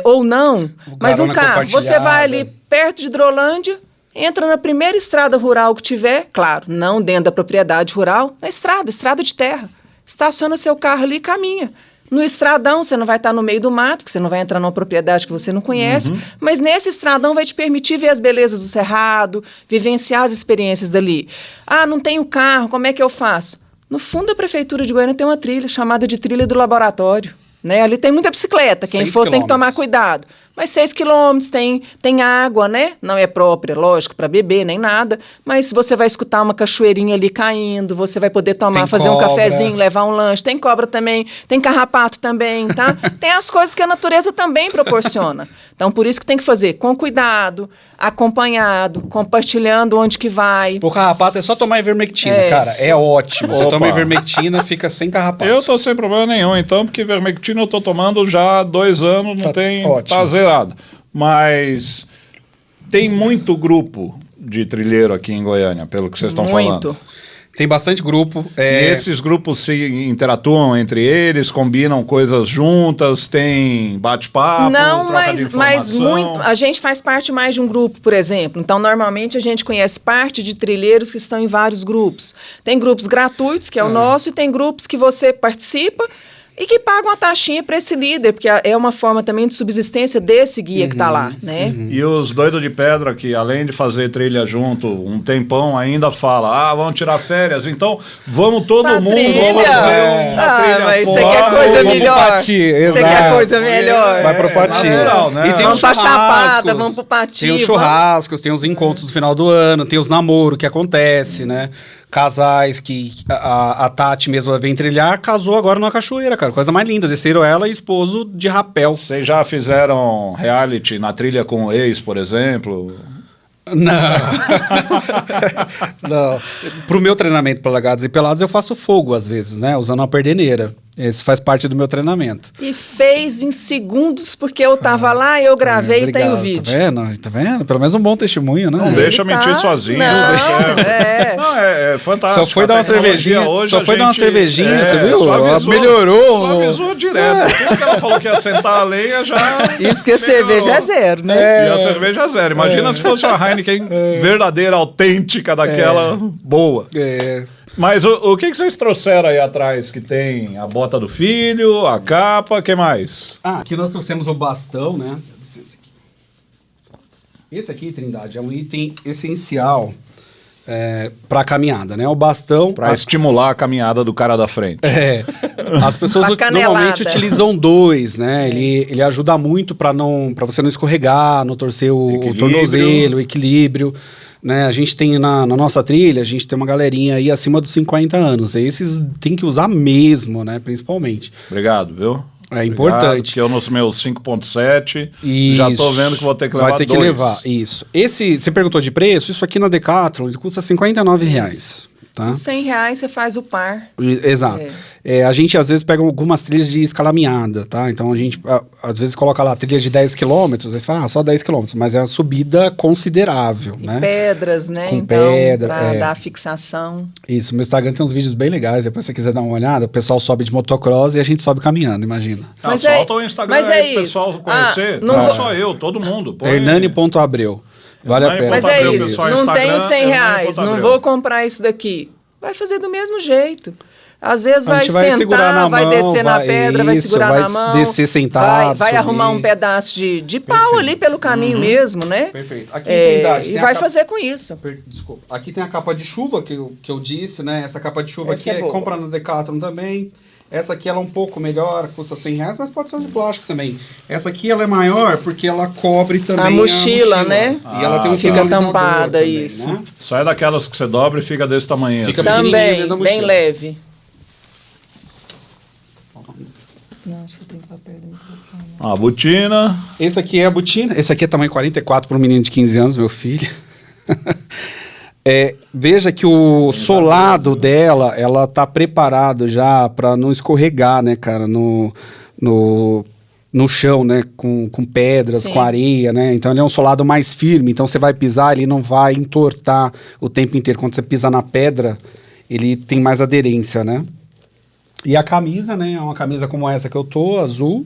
ou não, mas um carro, você vai ali perto de Hidrolândia, entra na primeira estrada rural que tiver, claro, não dentro da propriedade rural, na estrada de terra. Estaciona seu carro ali e caminha. No estradão, você não vai estar no meio do mato, porque você não vai entrar numa propriedade que você não conhece, mas nesse estradão vai te permitir ver as belezas do cerrado, vivenciar as experiências dali. Ah, não tenho carro, como é que eu faço? No fundo da prefeitura de Goiânia tem uma trilha chamada de Trilha do Laboratório. Né? Ali tem muita bicicleta, quem for tem que tomar cuidado. Mas 6 quilômetros, tem água, né? Não é própria, lógico, para beber, nem nada. Mas você vai escutar uma cachoeirinha ali caindo, você vai poder tomar, fazer um cafezinho, levar um lanche. Tem cobra também, tem carrapato também, tá? Tem as coisas que a natureza também proporciona. Então, por isso que tem que fazer com cuidado, acompanhado, compartilhando onde que vai. O carrapato é só tomar ivermectina, cara. É ótimo. Você toma ivermectina, fica sem carrapato. Eu tô sem problema nenhum, então, porque ivermectina eu tô tomando já há 2 anos, não tem... Ótimo. Tá zerado. Mas tem muito grupo de trilheiro aqui em Goiânia, pelo que vocês estão falando. Tem bastante grupo. E esses grupos se interatuam entre eles, combinam coisas juntas, tem bate-papo, troca de informação. Mas muito, a gente faz parte mais de um grupo, por exemplo. Então, normalmente, a gente conhece parte de trilheiros que estão em vários grupos. Tem grupos gratuitos, que é o nosso, e tem grupos que você participa e que paga uma taxinha para esse líder, porque é uma forma também de subsistência desse guia que está lá, né? E os doidos de pedra que, além de fazer trilha junto um tempão, ainda fala, vamos tirar férias, então vamos todo mundo, vamos fazer uma trilha mas fora. Você quer coisa melhor? Você quer coisa melhor? Vai pro Pati. Né? E tem vamos pra Chapada, vamos pro Pati. Tem os churrascos, tem os encontros do final do ano, tem os namoros que acontece, né? Casais que a Tati mesmo vem trilhar, casou agora numa cachoeira, cara. Coisa mais linda. Desceram ela e esposo de rapel. Vocês já fizeram reality na trilha com o ex, por exemplo? Não. Não. Pro meu treinamento para Lagados e Pelados, eu faço fogo às vezes, né? Usando uma perdeneira. Esse faz parte do meu treinamento. E fez em segundos, porque eu tava lá, eu gravei e tem o vídeo. Tá vendo? Pelo menos um bom testemunho, né? Não deixa mentir sozinho. Não, é fantástico. Só foi dar uma cervejinha. Hoje só foi dar uma cervejinha, você viu? Suavizou, melhorou. Suavizou direto. Tudo que ela falou que ia sentar a lenha já... Isso que a cerveja é zero, né? E a cerveja é zero. Imagina se fosse uma Heineken verdadeira, autêntica, daquela boa. Mas o que vocês trouxeram aí atrás? Que tem a bota do filho, a capa, o que mais? Aqui nós trouxemos o bastão, né? Esse aqui, Trindade, é um item essencial para a caminhada, né? O bastão... Para estimular a caminhada do cara da frente. As pessoas normalmente utilizam 2, né? Ele ajuda muito para você não escorregar, não torcer o tornozelo, o equilíbrio. Né, a gente tem na nossa trilha, a gente tem uma galerinha aí acima dos 50 anos. E esses tem que usar mesmo, né? Principalmente. Obrigado, viu? É importante. Porque eu nos meus 5.7 já tô vendo que vou ter que levar 2. Vai ter que levar, isso. Você perguntou de preço, isso aqui na Decathlon custa R$59. Tá? R$100 você faz o par. Exato. A gente às vezes pega algumas trilhas de escalaminhada, tá? Então a gente às vezes coloca lá trilha de 10 quilômetros, aí você fala, só 10 quilômetros, mas é uma subida considerável, e né? pedras, né? Com então, pedra, pra dar fixação. Isso, no meu Instagram tem uns vídeos bem legais, depois se você quiser dar uma olhada, o pessoal sobe de motocross e a gente sobe caminhando, imagina. Mas solta o Instagram aí pro pessoal conhecer. Não só eu, todo mundo. Hernani.abreu. Vale a pena. Mas é isso, não tenho R$100, não vou comprar isso daqui. Vai fazer do mesmo jeito. Às vezes vai sentar, vai descer na pedra, vai segurar na mão. Vai descer sentado. Vai arrumar um pedaço de pau ali pelo caminho mesmo, né? Perfeito. Aqui tem idade. E vai fazer com isso. Desculpa. Aqui tem a capa de chuva que eu disse, né? Essa capa de chuva aqui compra no Decathlon também. Essa aqui ela é um pouco melhor, custa R$100, mas pode ser de plástico também. Essa aqui ela é maior porque ela cobre também a mochila, né? E ela tem um fica tampada, também, isso. Né? Só é daquelas que você dobra e fica desse tamanho. Fica assim. Também, bem leve. Nossa, tem papel do microfone. A botina. Esse aqui é a botina. Esse aqui é tamanho 44 para um menino de 15 anos, meu filho. Veja que o solado dela, ela tá preparado já para não escorregar, né, cara, no chão, né, com pedras, com areia, né, então ele é um solado mais firme, então você vai pisar, ele não vai entortar o tempo inteiro, quando você pisa na pedra, ele tem mais aderência, né. E a camisa, né, é uma camisa como essa que eu tô, azul,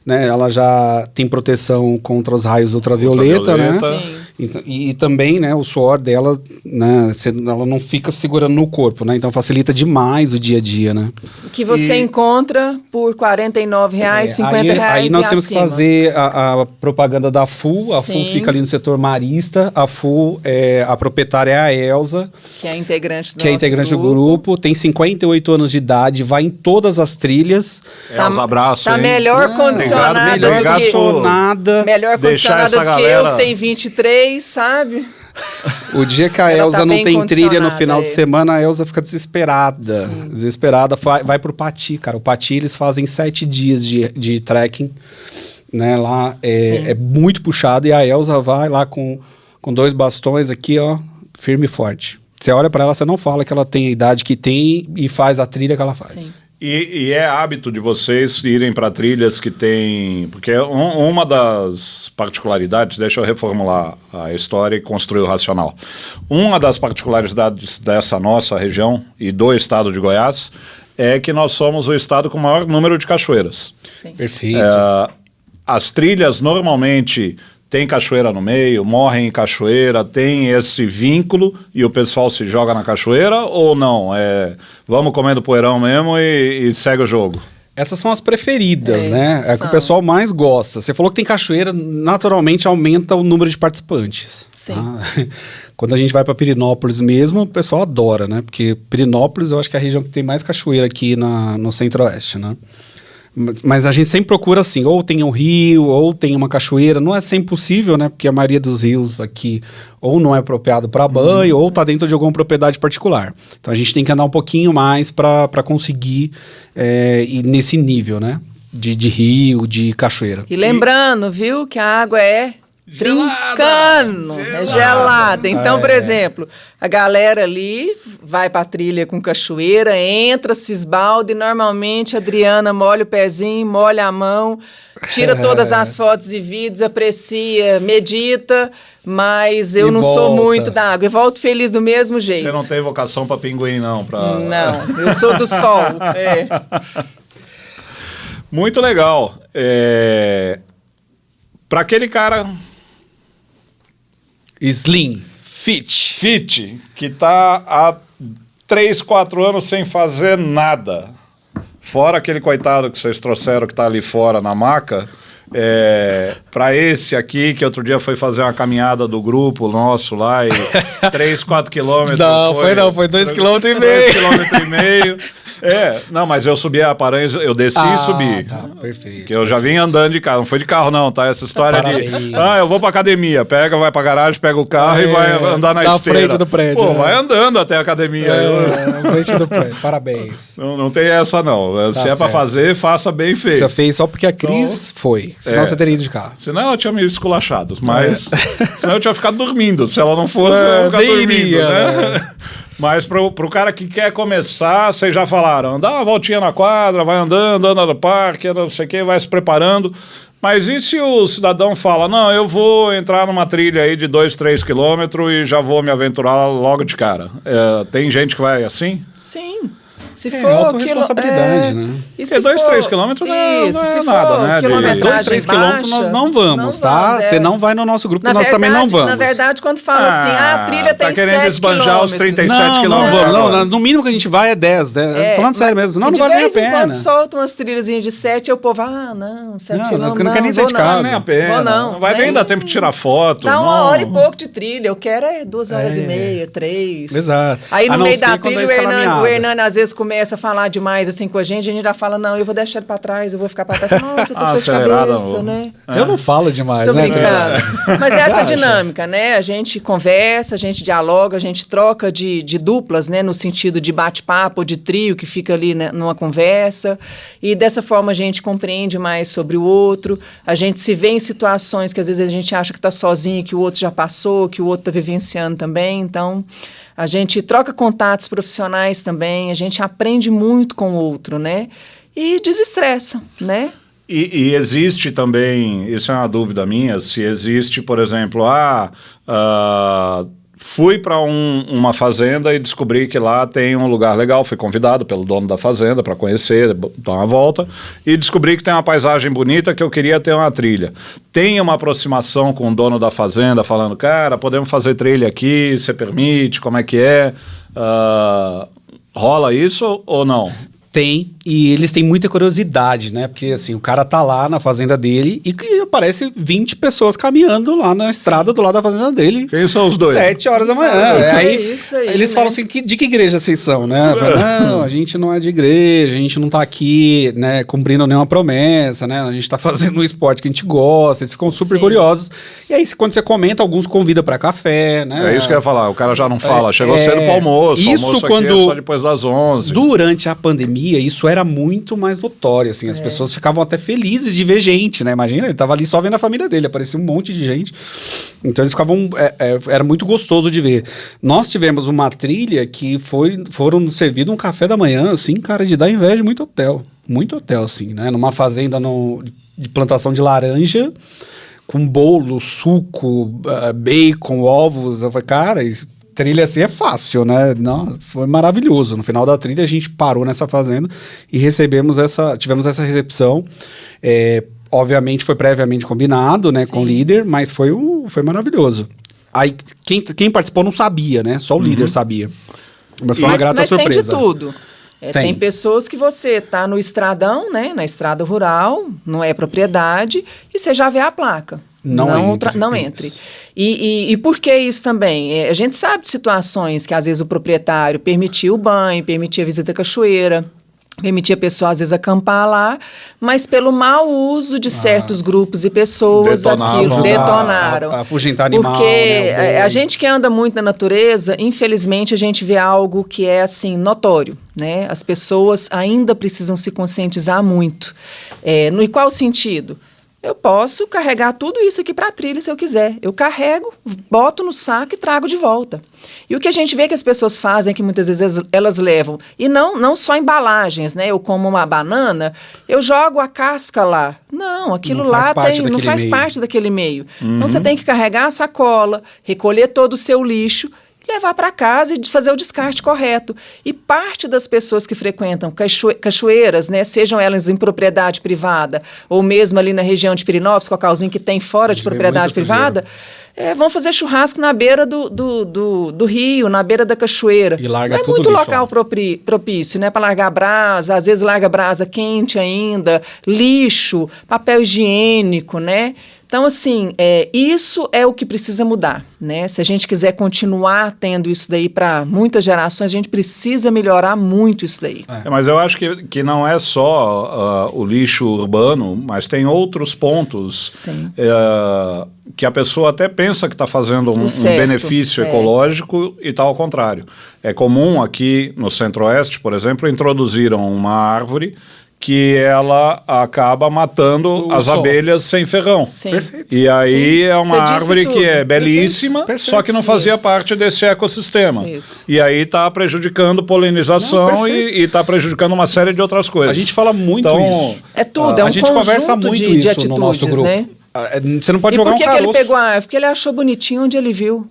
né? Ela já tem proteção contra os raios ultravioleta, né? Sim. E também, né, o suor dela, né, ela não fica segurando no corpo, né? Então facilita demais o dia a dia, né? Que você encontra por R$ 49,00, R$ 50,00 Aí nós e temos acima. que fazer a propaganda da FU. A FU Sim. fica ali no setor marista. A FU, a proprietária é a Elza, Que é integrante do que é integrante do grupo. Tem 58 anos de idade, vai em todas as trilhas. Os abraços, Tá hein? melhor condicionada Melhor do que... condicionada. Melhor Deixar condicionada essa do que galera- eu, que tem 23, sabe? O dia que a Ela Elza tá não bem tem trilha no condicionada, final de é. semana, a Elza fica desesperada. Desesperada, vai pro Pati, cara. O Pati, eles fazem 7 dias de trekking, né? Lá Sim. é muito puxado e a Elza vai lá com 2 bastões aqui, ó, firme e forte. Você olha pra ela, você não fala que ela tem a idade que tem e faz a trilha que ela faz. Sim. E é hábito de vocês irem para trilhas que tem... Porque uma das particularidades, deixa eu reformular a história e construir o racional. Uma das particularidades dessa nossa região e do estado de Goiás é que nós somos o estado com o maior número de cachoeiras. Sim. Perfeito. As trilhas normalmente tem cachoeira no meio, morrem em cachoeira, tem esse vínculo e o pessoal se joga na cachoeira ou não? Vamos comendo poeirão mesmo e segue o jogo. Essas são as preferidas, né? É que são. o pessoal mais gosta. Você falou que tem cachoeira, naturalmente aumenta o número de participantes. Sim. Tá? Quando a gente vai para Pirenópolis mesmo, o pessoal adora, né? Porque Pirenópolis eu acho que é a região que tem mais cachoeira aqui no centro-oeste, né? Mas a gente sempre procura assim, ou tem um rio, ou tem uma cachoeira. Não é sempre possível, né? Porque a maioria dos rios aqui ou não é apropriado para banho, ou está dentro de alguma propriedade particular. Então a gente tem que andar um pouquinho mais para conseguir ir nesse nível, né? De rio, de cachoeira. E lembrando, viu, que a água é trincando, é gelada. Então, por exemplo, a galera ali vai pra trilha com cachoeira, entra, se esbalda e normalmente a Adriana molha o pezinho, molha a mão, tira todas as fotos e vídeos, aprecia, medita, mas eu E não sou volta. muito da água. E volto feliz do mesmo jeito. Você não tem vocação para pinguim, não? Não, eu sou do sol. É. Muito legal. Para aquele cara Slim, fit. que tá há 3, 4 anos sem fazer nada, fora aquele coitado que vocês trouxeram que tá ali fora na maca, para esse aqui, que outro dia foi fazer uma caminhada do grupo nosso lá e 3, 4 quilômetros. Foi 2,5 km. 2,5 km. Não, mas eu subi a Paranhos, eu desci e subi. Tá, perfeito. Que eu já vim andando de carro, não foi de carro não, tá? Essa história Parabéns. eu vou pra academia, vai pra garagem, pega o carro e vai andar na esteira. frente do prédio. Pô, vai andando até a academia. Na frente do prédio. Parabéns. Não tem essa não. Se é pra certo. fazer, faça bem feito. Você fez só porque a Cris foi. Senão você teria ido de carro. Senão ela tinha me esculachado, mas senão eu tinha ficado dormindo. Se ela não fosse, eu ia ficar nem dormindo, iria, né? Mas pro cara que quer começar, vocês já falaram, dá uma voltinha na quadra, vai andando, anda no parque, anda não sei o que, vai se preparando. Mas e se o cidadão fala, não, eu vou entrar numa trilha aí de 2, 3 quilômetros e já vou me aventurar logo de cara? Tem gente que vai assim? Sim. Se for autorresponsabilidade, né? E Porque 2, 3 quilômetros não é nada, né? De- 2, 3 quilômetros nós não vamos, tá? Você não vai no nosso grupo, nós também não vamos. Na verdade, quando fala assim, a trilha tem 7 querendo esbanjar os 37 Não, quilômetros. não, no mínimo que a gente vai é 10, né? Falando sério mesmo, não vale nem a De vez em pena. quando solta umas trilhazinhas de 7 e o povo, 7 Não, quilômetros. não quer nem sair de vou não. casa. Nem a pena. Vou não. Vai nem dar tempo de tirar foto. Dá não. 1 hora e pouco de trilha. Eu quero 2 horas e meia, 3. Exato. Aí A no não meio ser da quando trilha é o escalaminhada. Hernani às vezes começa a falar demais assim com a gente já fala, não, eu vou deixar ele pra trás, eu vou ficar pra trás. Nossa, eu tô com dor de Acelerada, cabeça, né? Eu não falo demais, Tô né? brincando. Mas é essa acha? dinâmica, né? A gente conversa, a gente dialoga, a gente troca de duplas, né? No sentido de bate-papo, de trio, que fica ali, né, numa conversa. E dessa forma a gente compreende mais sobre o outro. A gente se vê em situações que às vezes a gente acha que tá sozinho, que o outro já passou, que o outro tá vivenciando também. Então, a gente troca contatos profissionais também, a gente aprende muito com o outro, né? E desestressa, né? E existe também, isso é uma dúvida minha, se existe, por exemplo, fui para uma fazenda e descobri que lá tem um lugar legal. Fui convidado pelo dono da fazenda para conhecer, dar uma volta. E descobri que tem uma paisagem bonita que eu queria ter uma trilha. Tem uma aproximação com o dono da fazenda falando, cara, podemos fazer trilha aqui, você permite, como é que é? Rola isso ou não? Tem, e eles têm muita curiosidade, né? Porque, assim, o cara tá lá na fazenda dele e que aparece 20 pessoas caminhando lá na estrada do lado da fazenda dele. Quem são os dois? 7 horas da manhã. Aí, isso aí, eles falam assim, de que igreja vocês são, né? Falam, não, a gente não é de igreja, a gente não tá aqui, né, cumprindo nenhuma promessa, né? A gente tá fazendo um esporte que a gente gosta, eles ficam super curiosos. E aí, quando você comenta, alguns convidam pra café, né? É isso que eu ia falar, o cara já não fala, chegou cedo pro almoço, isso almoço quando, aqui é só depois das 11. Durante a pandemia, isso era muito mais notório, assim, as pessoas ficavam até felizes de ver gente, né? Imagina, ele tava ali só vendo a família dele, aparecia um monte de gente. Então eles ficavam, era muito gostoso de ver. Nós tivemos uma trilha que foram servido um café da manhã, assim, cara, de dar inveja muito hotel, assim, né? Numa fazenda de plantação de laranja, com bolo, suco, bacon, ovos. Eu falei, cara, trilha assim é fácil, né? Não, foi maravilhoso. No final da trilha a gente parou nessa fazenda e tivemos essa recepção. Obviamente foi previamente combinado, né, com o líder, mas foi maravilhoso. Aí quem participou não sabia, né? Só o líder sabia. Mas foi uma grata surpresa. Tem de tudo. Tem pessoas que você tá no estradão, né, na estrada rural, não é propriedade, e você já vê a placa. Não entre. E por que isso também? A gente sabe de situações que às vezes o proprietário permitia o banho, permitia a visita à cachoeira, permitia a pessoa às vezes acampar lá, mas pelo mau uso de certos grupos e pessoas, detonaram. Afugentar animal. Porque a gente que anda muito na natureza, infelizmente a gente vê algo que é assim notório, né? As pessoas ainda precisam se conscientizar muito. Em qual sentido? Eu posso carregar tudo isso aqui para a trilha se eu quiser. Eu carrego, boto no saco e trago de volta. E o que a gente vê que as pessoas fazem, que muitas vezes elas levam, e não só embalagens, né? Eu como uma banana, eu jogo a casca lá. Não, aquilo não lá não faz parte daquele meio. Então você tem que carregar a sacola, recolher todo o seu lixo, levar para casa e fazer o descarte correto. E parte das pessoas que frequentam cachoeiras, né, sejam elas em propriedade privada ou mesmo ali na região de Pirinópolis, Cocalzinho, que tem fora de propriedade privada, vão fazer churrasco na beira do rio, na beira da cachoeira. E larga tudo muito lixo, local propício, né, para largar brasa, às vezes larga brasa quente ainda, lixo, papel higiênico, né? Então, assim, isso é o que precisa mudar, né? Se a gente quiser continuar tendo isso daí para muitas gerações, a gente precisa melhorar muito isso daí. Mas eu acho que não é só o lixo urbano, mas tem outros pontos que a pessoa até pensa que está fazendo um benefício ecológico e tal, ao contrário. É comum aqui no Centro-Oeste, por exemplo, introduziram uma árvore que ela acaba matando as abelhas sem ferrão. Sim. Perfeito. E aí é uma árvore que é belíssima, só que não fazia parte desse ecossistema. Isso. E aí está prejudicando polinização e está prejudicando uma série de outras coisas. A gente fala muito isso. É tudo, a gente conversa muito de isso no nosso grupo. Né? Você não pode jogar um caroço. E por que ele pegou a árvore? Porque ele achou bonitinho onde ele viu.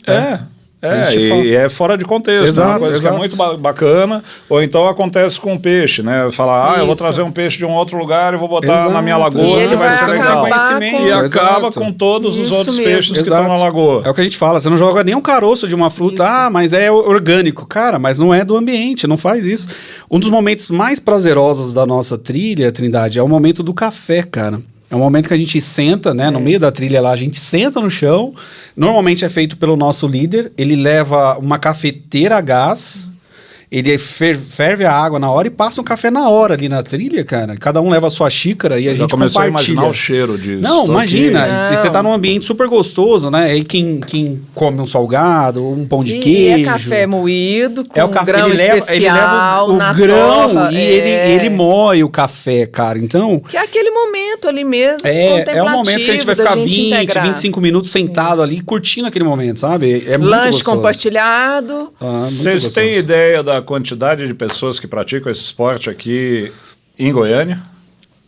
E é fora de contexto, exato, uma coisa que é muito bacana, ou então acontece com o peixe, né? Falar, eu vou trazer um peixe de um outro lugar e vou botar na minha lagoa, e ele vai ser legal. Com... E acaba com todos os outros peixes que estão na lagoa. É o que a gente fala, você não joga nem um caroço de uma fruta, mas é orgânico. Cara, mas não é do ambiente, não faz isso. Um dos momentos mais prazerosos da nossa trilha, Trindade, é o momento do café, cara. É um momento que a gente senta, né, no meio da trilha lá, a gente senta no chão, normalmente é feito pelo nosso líder, ele leva uma cafeteira a gás, ele ferve a água na hora e passa um café na hora ali na trilha, cara. Cada um leva a sua xícara e a gente compartilha. A imaginar o cheiro disso. Não, imagina. Se você tá num ambiente super gostoso, né? Aí quem come um salgado, um pão de queijo. E é café moído, com o café, grão especial, ele leva o grão torra, e ele moe o café, cara. Então... Que é aquele momento ali mesmo, é um momento que a gente vai ficar 25 minutos sentado ali, curtindo aquele momento, sabe? É muito lanche gostoso. Compartilhado. Vocês têm ideia da quantidade de pessoas que praticam esse esporte aqui em Goiânia?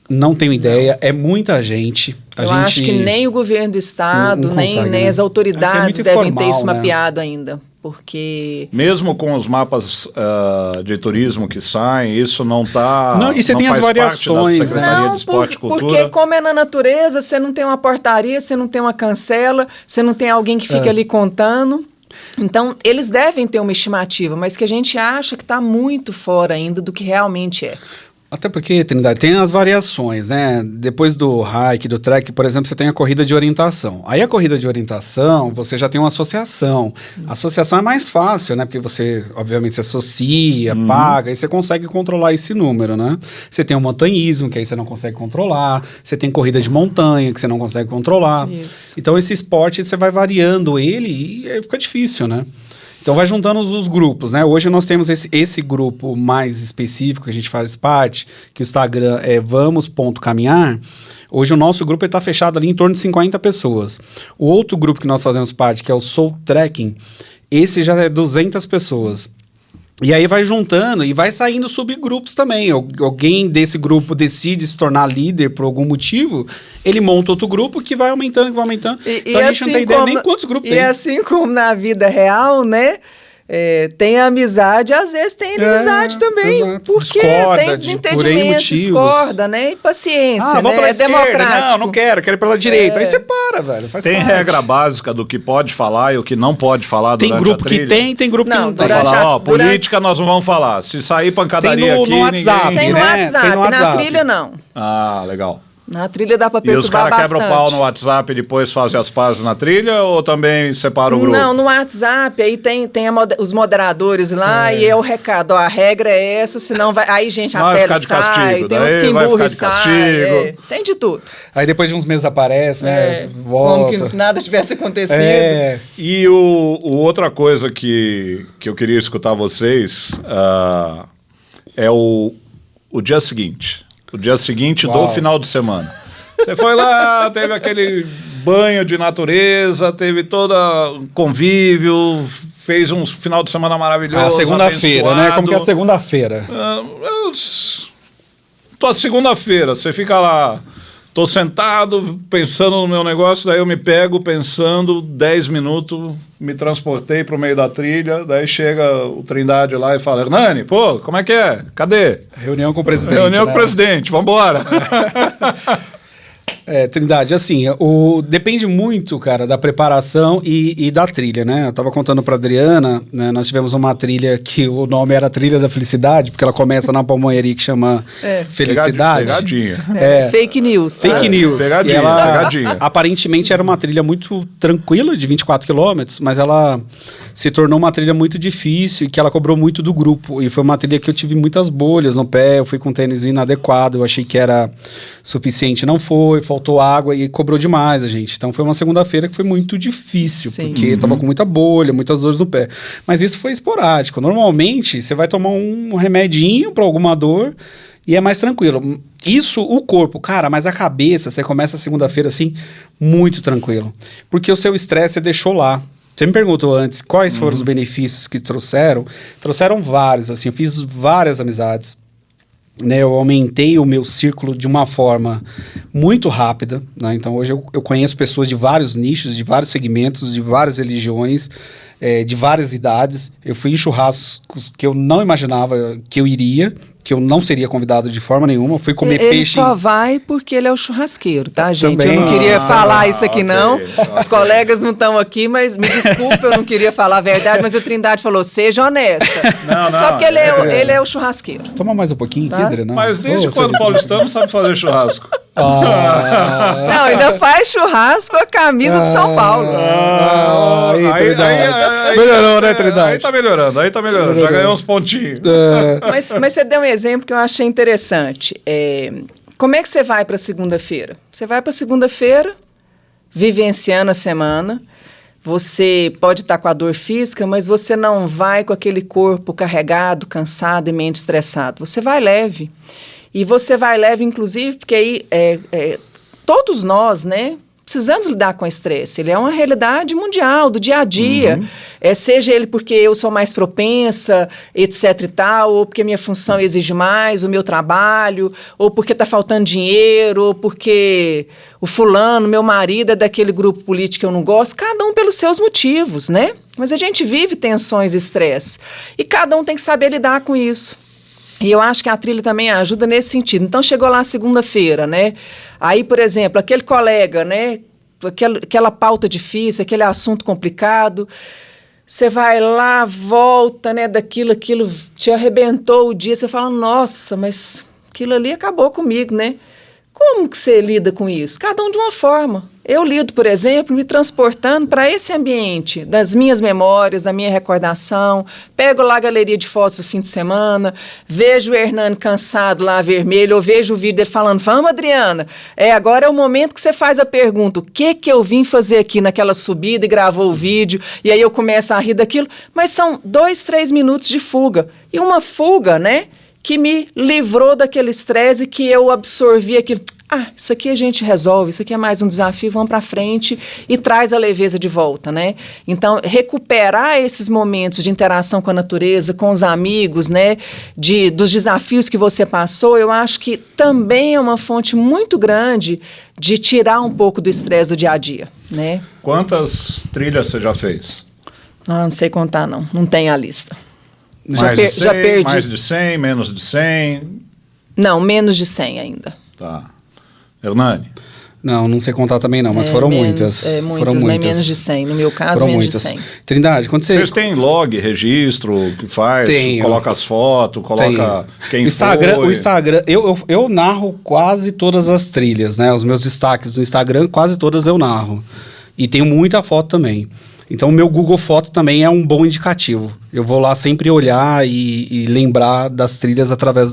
Não tenho ideia, é muita gente. Eu acho que nem o governo do estado, nem as autoridades devem ter isso mapeado ainda. porque... Mesmo com os mapas de turismo que saem, isso não está... Não, e você tem as variações, da Secretaria de Esporte e Cultura? Porque como é na natureza, você não tem uma portaria, você não tem uma cancela, você não tem alguém que fica ali contando. Então, eles devem ter uma estimativa, mas que a gente acha que está muito fora ainda do que realmente é. Até porque, Trindade, tem as variações, né? Depois do hike, do trek, por exemplo, você tem a corrida de orientação. Aí a corrida de orientação, você já tem uma associação. A associação é mais fácil, né? Porque você, obviamente, se associa, paga, e você consegue controlar esse número, né? Você tem o montanhismo, que aí você não consegue controlar. Você tem corrida de montanha, que você não consegue controlar. Isso. Então, esse esporte, você vai variando ele e aí fica difícil, né? Então vai juntando os grupos, né? Hoje nós temos esse grupo mais específico que a gente faz parte, que o Instagram é vamos.caminhar. Hoje o nosso grupo está fechado ali em torno de 50 pessoas. O outro grupo que nós fazemos parte, que é o Soul Trekking, esse já é 200 pessoas. E aí vai juntando e vai saindo subgrupos também. Alguém desse grupo decide se tornar líder por algum motivo, ele monta outro grupo que vai aumentando, então a gente não tem ideia nem quantos grupos tem. E assim como na vida real, né? Tem amizade, às vezes tem inimizade também. Exato. Porque Discorda tem desentendimento, motivos. Discorda, né? E paciência, Vamos né? pela esquerda. Democrático. Não quero ir pela direita. Aí você para, velho. Faz Tem parte. regra básica do que pode falar e o que não pode falar durante Tem a grupo trilha? que tem grupo que não tem. durante Fala, a- política nós não vamos falar. Se sair pancadaria Tem no aqui, WhatsApp. ninguém... Tem no né? WhatsApp, Tem no na WhatsApp. trilha não. Ah, legal. Na trilha dá pra E perturbar os caras bastante. quebram o pau no WhatsApp e depois fazem as pazes na trilha ou também separa o grupo? Não, no WhatsApp, aí tem os moderadores lá e é o recado, ó, a regra é essa, senão vai... Aí, gente, a Vai pele ficar de sai, castigo, tem uns daí que vai emburra e ficar de sai, castigo. tem de tudo. Aí depois de uns meses aparece, né? Volta. Como que se nada tivesse acontecido. E outra coisa que eu queria escutar vocês é o dia seguinte. O dia seguinte do final de semana. Você foi lá, teve aquele banho de natureza, teve todo convívio, fez um final de semana maravilhoso. A segunda-feira, né? Como que é a abençoado. segunda-feira? Tô segunda-feira, você fica lá, tô sentado pensando no meu negócio, daí eu me pego pensando 10 minutos, me transportei pro meio da trilha, daí chega o Trindade lá e fala, Hernani, pô, como é que é? Cadê? Reunião com o presidente. Reunião com o presidente, vambora. Trindade, assim, depende muito, cara, da preparação e da trilha, né? Eu tava contando pra Adriana, né? Nós tivemos uma trilha que o nome era Trilha da Felicidade, porque ela começa na Palmonharia que chama Felicidade. Pegadinha. Fake news. Tá? Fake news. Pegadinha, E ela, pegadinha. aparentemente era uma trilha muito tranquila, de 24 quilômetros, mas ela se tornou uma trilha muito difícil e que ela cobrou muito do grupo. E foi uma trilha que eu tive muitas bolhas no pé, eu fui com tênis inadequado, eu achei que era suficiente, não foi, faltou água e cobrou demais a gente. Então foi uma segunda-feira que foi muito difícil, Sim. porque eu tava com muita bolha, muitas dores no pé. Mas isso foi esporádico. Normalmente, você vai tomar um remedinho para alguma dor e é mais tranquilo. Isso, o corpo, cara, mas a cabeça, você começa a segunda-feira assim, muito tranquilo. Porque o seu estresse você deixou lá. Você me perguntou antes quais foram os benefícios que trouxeram. Trouxeram vários, assim, eu fiz várias amizades. Né, eu aumentei o meu círculo de uma forma muito rápida, né? Então hoje eu conheço pessoas de vários nichos, de vários segmentos, de várias religiões, de várias idades. Eu fui em churrascos que eu não imaginava que eu iria, que eu não seria convidado de forma nenhuma. Eu fui comer Ele peixe. só vai porque ele é o churrasqueiro, tá, gente? Também. Eu não queria falar isso aqui, ok, não. ok. Os colegas não estão aqui, mas me desculpa, eu não queria falar a verdade, mas o Trindade falou, seja honesta. Não, Só não, porque ele é o churrasqueiro. Toma mais um pouquinho, Tá? aqui, Adriana. Mas desde Ô, quando o paulistano sabe fazer churrasco? Não, ainda faz churrasco com a camisa de São Paulo. Melhorou, né, Trindade? Aí tá melhorando. Já ganhou uns pontinhos. Mas você deu um exemplo que eu achei interessante. Como é que você vai para segunda-feira? Você vai para segunda-feira, vivenciando a semana. Você pode estar com a dor física, mas você não vai com aquele corpo carregado, cansado e mente estressado. Você vai leve. E você vai leve, inclusive, porque aí todos nós, né, precisamos lidar com o estresse. Ele é uma realidade mundial, do dia a dia. Seja ele porque eu sou mais propensa, etc e tal, ou porque minha função exige mais, o meu trabalho, ou porque está faltando dinheiro, ou porque o fulano, meu marido, é daquele grupo político que eu não gosto. Cada um pelos seus motivos, né? Mas a gente vive tensões e estresse. E cada um tem que saber lidar com isso. E eu acho que a trilha também ajuda nesse sentido. Então, chegou lá segunda-feira, né? Aí, por exemplo, aquele colega, né? Aquela pauta difícil, aquele assunto complicado. Você vai lá, volta, né? Aquilo te arrebentou o dia. Você fala, nossa, mas aquilo ali acabou comigo, né? Como que você lida com isso? Cada um de uma forma. Eu lido, por exemplo, me transportando para esse ambiente, das minhas memórias, da minha recordação, pego lá a galeria de fotos do fim de semana, vejo o Hernani cansado lá, vermelho, ou vejo o vídeo dele falando, vamos, Adriana, agora é o momento que você faz a pergunta, o que eu vim fazer aqui naquela subida e gravou o vídeo, e aí eu começo a rir daquilo, mas são 2, 3 minutos de fuga, e uma fuga, né, que me livrou daquele estresse, que eu absorvi aquilo. Isso aqui a gente resolve, isso aqui é mais um desafio, vamos para frente e traz a leveza de volta, né? Então, recuperar esses momentos de interação com a natureza, com os amigos, né? Dos desafios que você passou, eu acho que também é uma fonte muito grande de tirar um pouco do estresse do dia a dia, né? Quantas trilhas você já fez? Não sei contar, não. Não tem a lista. Já perdi. Mais de 100, menos de 100? Não, menos de 100 ainda. Tá. Hernani? Não sei contar também não, mas foram muitas. Foram muitas, mas menos de 100. No meu caso, foram menos muitas. de 100. Trindade, quando Vocês têm log, registro, que faz? Tenho. Coloca as fotos, coloca quem Instagram, foi? O Instagram, eu narro quase todas as trilhas, né? Os meus destaques do Instagram, quase todas eu narro. E tenho muita foto também. Então, o meu Google Foto também é um bom indicativo. Eu vou lá sempre olhar e lembrar das trilhas através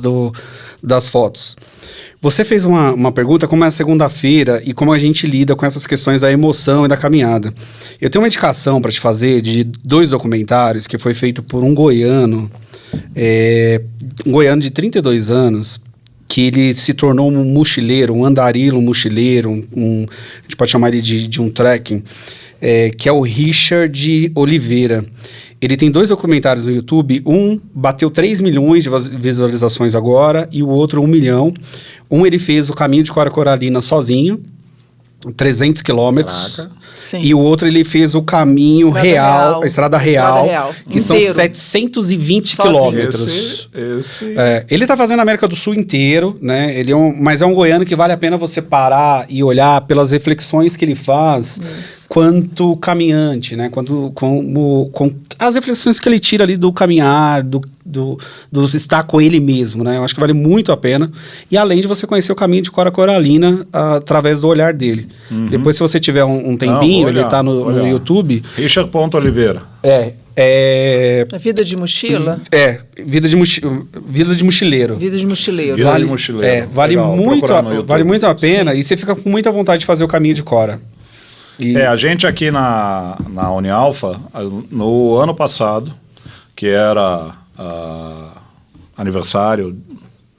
das fotos. Você fez uma pergunta, como é a segunda-feira e como a gente lida com essas questões da emoção e da caminhada. Eu tenho uma indicação para te fazer de 2 documentários que foi feito por um goiano de 32 anos, que ele se tornou um mochileiro, um andarilho mochileiro, a gente pode chamar ele de um trekking, que é o Richard Oliveira. Ele tem 2 documentários no YouTube, um bateu 3 milhões de visualizações agora e o outro 1 milhão. Um ele fez o caminho de Cora-Coralina sozinho, 300 quilômetros. Sim. E o outro ele fez o caminho real, a Estrada Real, que são inteiro. 720 Sozinho. quilômetros. Esse... Ele está fazendo a América do Sul inteiro, né? Mas é um goiano que vale a pena você parar e olhar pelas reflexões que ele faz quanto caminhante, né? Com as reflexões que ele tira ali do caminhar, do estar com ele mesmo, né? Eu acho que vale muito a pena. E além de você conhecer o caminho de Cora-Coralina através do olhar dele. Depois, se você tiver um tempinho, ele está no YouTube. Richard.Oliveira. A vida de mochila? Vida de mochileiro. Vida de mochileiro. Vida de mochileiro. Vale muito a pena. Sim. E você fica com muita vontade de fazer o caminho de Cora. A gente aqui na Unialfa, no ano passado, que era aniversário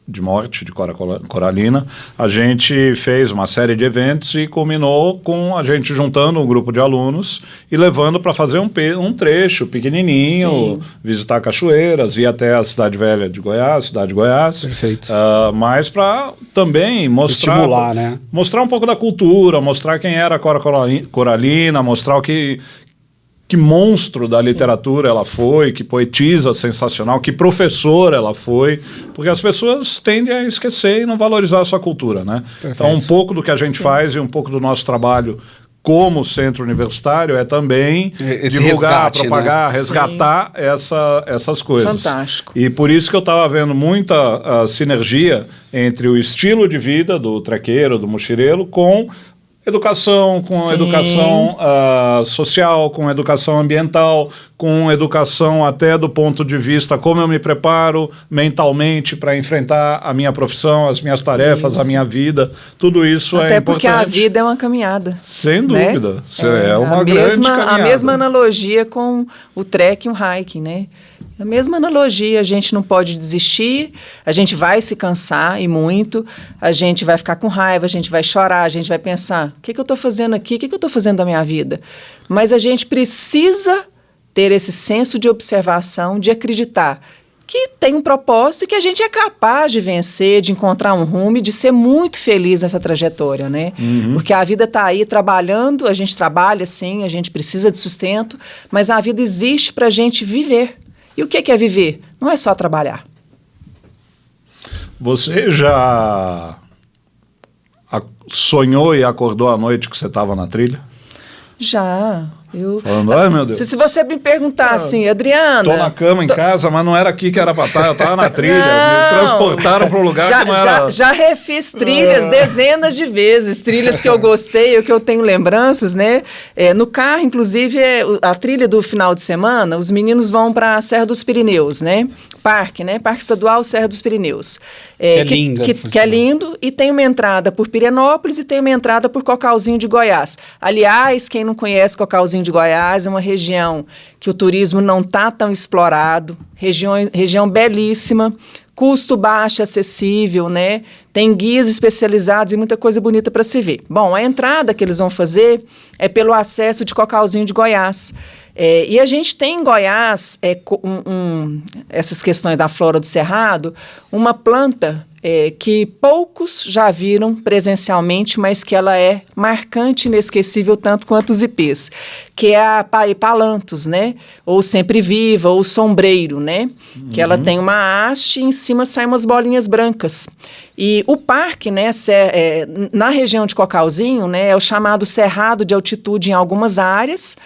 de morte de Cora-Coralina, a gente fez uma série de eventos e culminou com a gente juntando um grupo de alunos e levando para fazer um trecho pequenininho, visitar cachoeiras, ir até a Cidade Velha de Goiás, Cidade de Goiás. Perfeito. Mas para também mostrar... Estimular, né? Mostrar um pouco da cultura, mostrar quem era a Cora-Coralina, mostrar o que monstro da literatura ela foi, que poetisa sensacional, que professora ela foi, porque as pessoas tendem a esquecer e não valorizar a sua cultura, né? Perfeito. Então, um pouco do que a gente faz e um pouco do nosso trabalho como centro universitário é também divulgar, propagar, né? Resgatar essas coisas. Fantástico. E por isso que eu estava vendo muita sinergia entre o estilo de vida do trequeiro, do mochileiro, com educação, com educação social, com educação ambiental, com educação até do ponto de vista como eu me preparo mentalmente para enfrentar a minha profissão, as minhas tarefas, a minha vida. Tudo isso até é importante. Até porque a vida é uma caminhada. Sem dúvida. Né? É uma grande caminhada. A mesma analogia com o trek e o hiking, né? A mesma analogia, a gente não pode desistir, a gente vai se cansar e muito, a gente vai ficar com raiva, a gente vai chorar, a gente vai pensar, o que eu estou fazendo aqui, o que eu estou fazendo da minha vida? Mas a gente precisa ter esse senso de observação, de acreditar que tem um propósito e que a gente é capaz de vencer, de encontrar um rumo e de ser muito feliz nessa trajetória, né? Porque a vida está aí trabalhando, a gente trabalha sim, a gente precisa de sustento, mas a vida existe para a gente viver. E o que é viver? Não é só trabalhar. Você já sonhou e acordou à noite que você estava na trilha? Já. Falando, ai meu Deus. Se você me perguntar assim, Adriana... Tô na cama em casa, mas não era aqui que era pra estar, eu tava na trilha. Me transportaram para um lugar que não era... Já refiz trilhas dezenas de vezes, trilhas que eu gostei, ou que eu tenho lembranças, né? No carro, inclusive, a trilha do final de semana, os meninos vão para a Serra dos Pirineus, né? Parque, né? Parque Estadual Serra dos Pirineus. Que é linda. Que é lindo, e tem uma entrada por Pirenópolis e tem uma entrada por Cocalzinho de Goiás. Aliás, quem não conhece Cocalzinho de Goiás, é uma região que o turismo não está tão explorado, região belíssima, custo baixo, acessível, né? Tem guias especializados e muita coisa bonita para se ver. Bom, a entrada que eles vão fazer é pelo acesso de Cocalzinho de Goiás. E a gente tem em Goiás, essas questões da flora do cerrado, uma planta que poucos já viram presencialmente, mas que ela é marcante e inesquecível tanto quanto os ipês, que é a Paepalanthus, né? Ou sempre viva, ou sombreiro, né? Que ela tem uma haste e em cima saem umas bolinhas brancas. E o parque, né, na região de Cocalzinho, né, é o chamado cerrado de altitude em algumas áreas,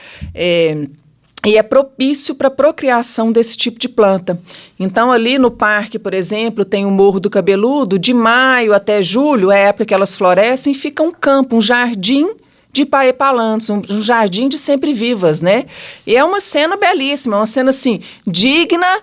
e é propício para a procriação desse tipo de planta. Então, ali no parque, por exemplo, tem o Morro do Cabeludo, de maio até julho, é a época que elas florescem, fica um campo, um jardim de Paepalanthus, um jardim de sempre-vivas, né? E é uma cena belíssima, uma cena, assim, digna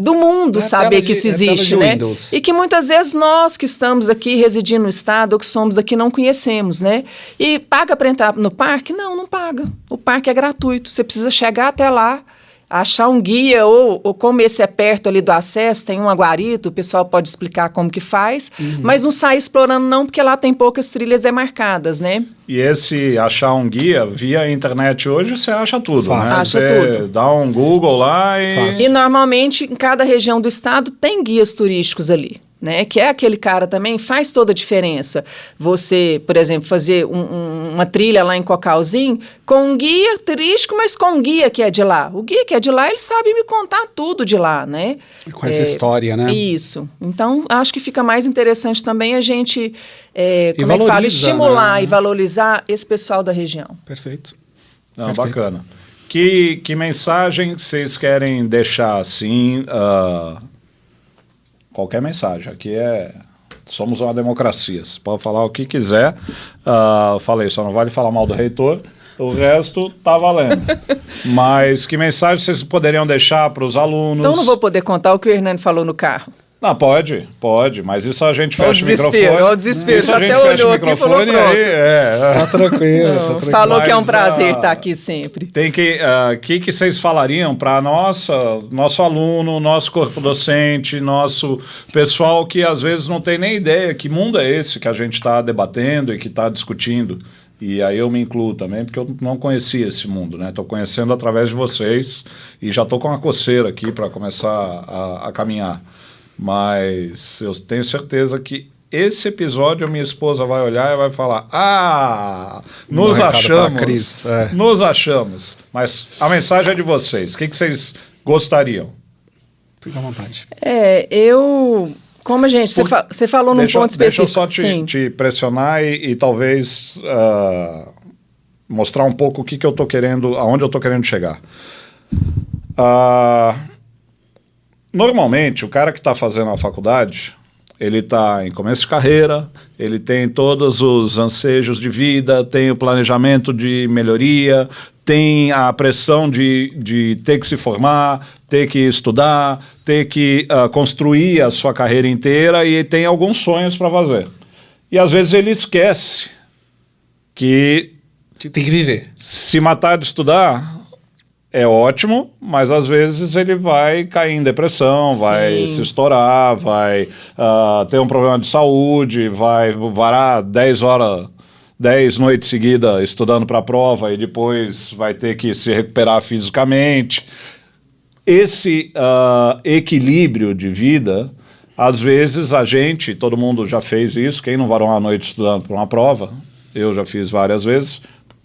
do mundo saber que isso existe, né? Windows. E que muitas vezes nós que estamos aqui residindo no estado ou que somos daqui não conhecemos, né? E paga para entrar no parque? Não, não paga. O parque é gratuito. Você precisa chegar até lá, achar um guia ou como esse é perto ali do acesso, tem uma guarita, o pessoal pode explicar como que faz, mas não sair explorando não, porque lá tem poucas trilhas demarcadas, né? E esse achar um guia via internet hoje, você acha tudo, né? Acha você tudo. dá um Google lá e... E normalmente em cada região do estado tem guias turísticos ali, né? Que é aquele cara também, faz toda a diferença. Você, por exemplo, fazer uma trilha lá em Cocalzinho com um guia turístico, mas com um guia que é de lá. O guia que é de lá, ele sabe me contar tudo de lá, né? Com essa história, né? Isso. Então, acho que fica mais interessante também a gente, como é que valoriza, fala? Estimular, né? e valorizar esse pessoal da região. Perfeito. Não, Perfeito. bacana. Que mensagem vocês querem deixar, assim... Qualquer mensagem. Aqui somos uma democracia. Você pode falar o que quiser. Falei, só não vale falar mal do reitor. O resto tá valendo. Mas que mensagem vocês poderiam deixar para os alunos? Então, não vou poder contar o que o Hernani falou no carro. Não, pode, mas isso a gente Olha o fecha o desespero, microfone. olha o desespero. Isso a gente Até fecha olhou o aqui e falou microfone pronto. aí. Tá tranquilo, tá tranquilo. Falou que é um Mas, prazer estar aqui sempre. Tem que vocês falariam para nosso aluno, nosso corpo docente, nosso pessoal que às vezes não tem nem ideia que mundo é esse que a gente está debatendo e que está discutindo. E aí eu me incluo também, porque eu não conhecia esse mundo, né? Estou conhecendo através de vocês e já estou com uma coceira aqui para começar a caminhar. Mas eu tenho certeza que esse episódio a minha esposa vai olhar e vai falar: nos achamos, Cris, nos achamos. Mas a mensagem é de vocês. O que vocês gostariam? Fica à vontade. Como a gente, você falou num ponto Deixa eu específico. só te pressionar e talvez mostrar um pouco o que eu tô querendo, aonde eu tô querendo chegar. Normalmente, o cara que está fazendo a faculdade, ele está em começo de carreira, ele tem todos os ansejos de vida, tem o planejamento de melhoria, tem a pressão de ter que se formar, ter que estudar, ter que construir a sua carreira inteira e tem alguns sonhos para fazer. E às vezes ele esquece que Tem que viver. se matar de estudar é ótimo, mas às vezes ele vai cair em depressão, vai se estourar, vai ter um problema de saúde, vai varar 10 noites seguidas estudando para a prova e depois vai ter que se recuperar fisicamente. Esse equilíbrio de vida, às vezes todo mundo já fez isso, quem não varou uma noite estudando para uma prova, eu já fiz várias vezes,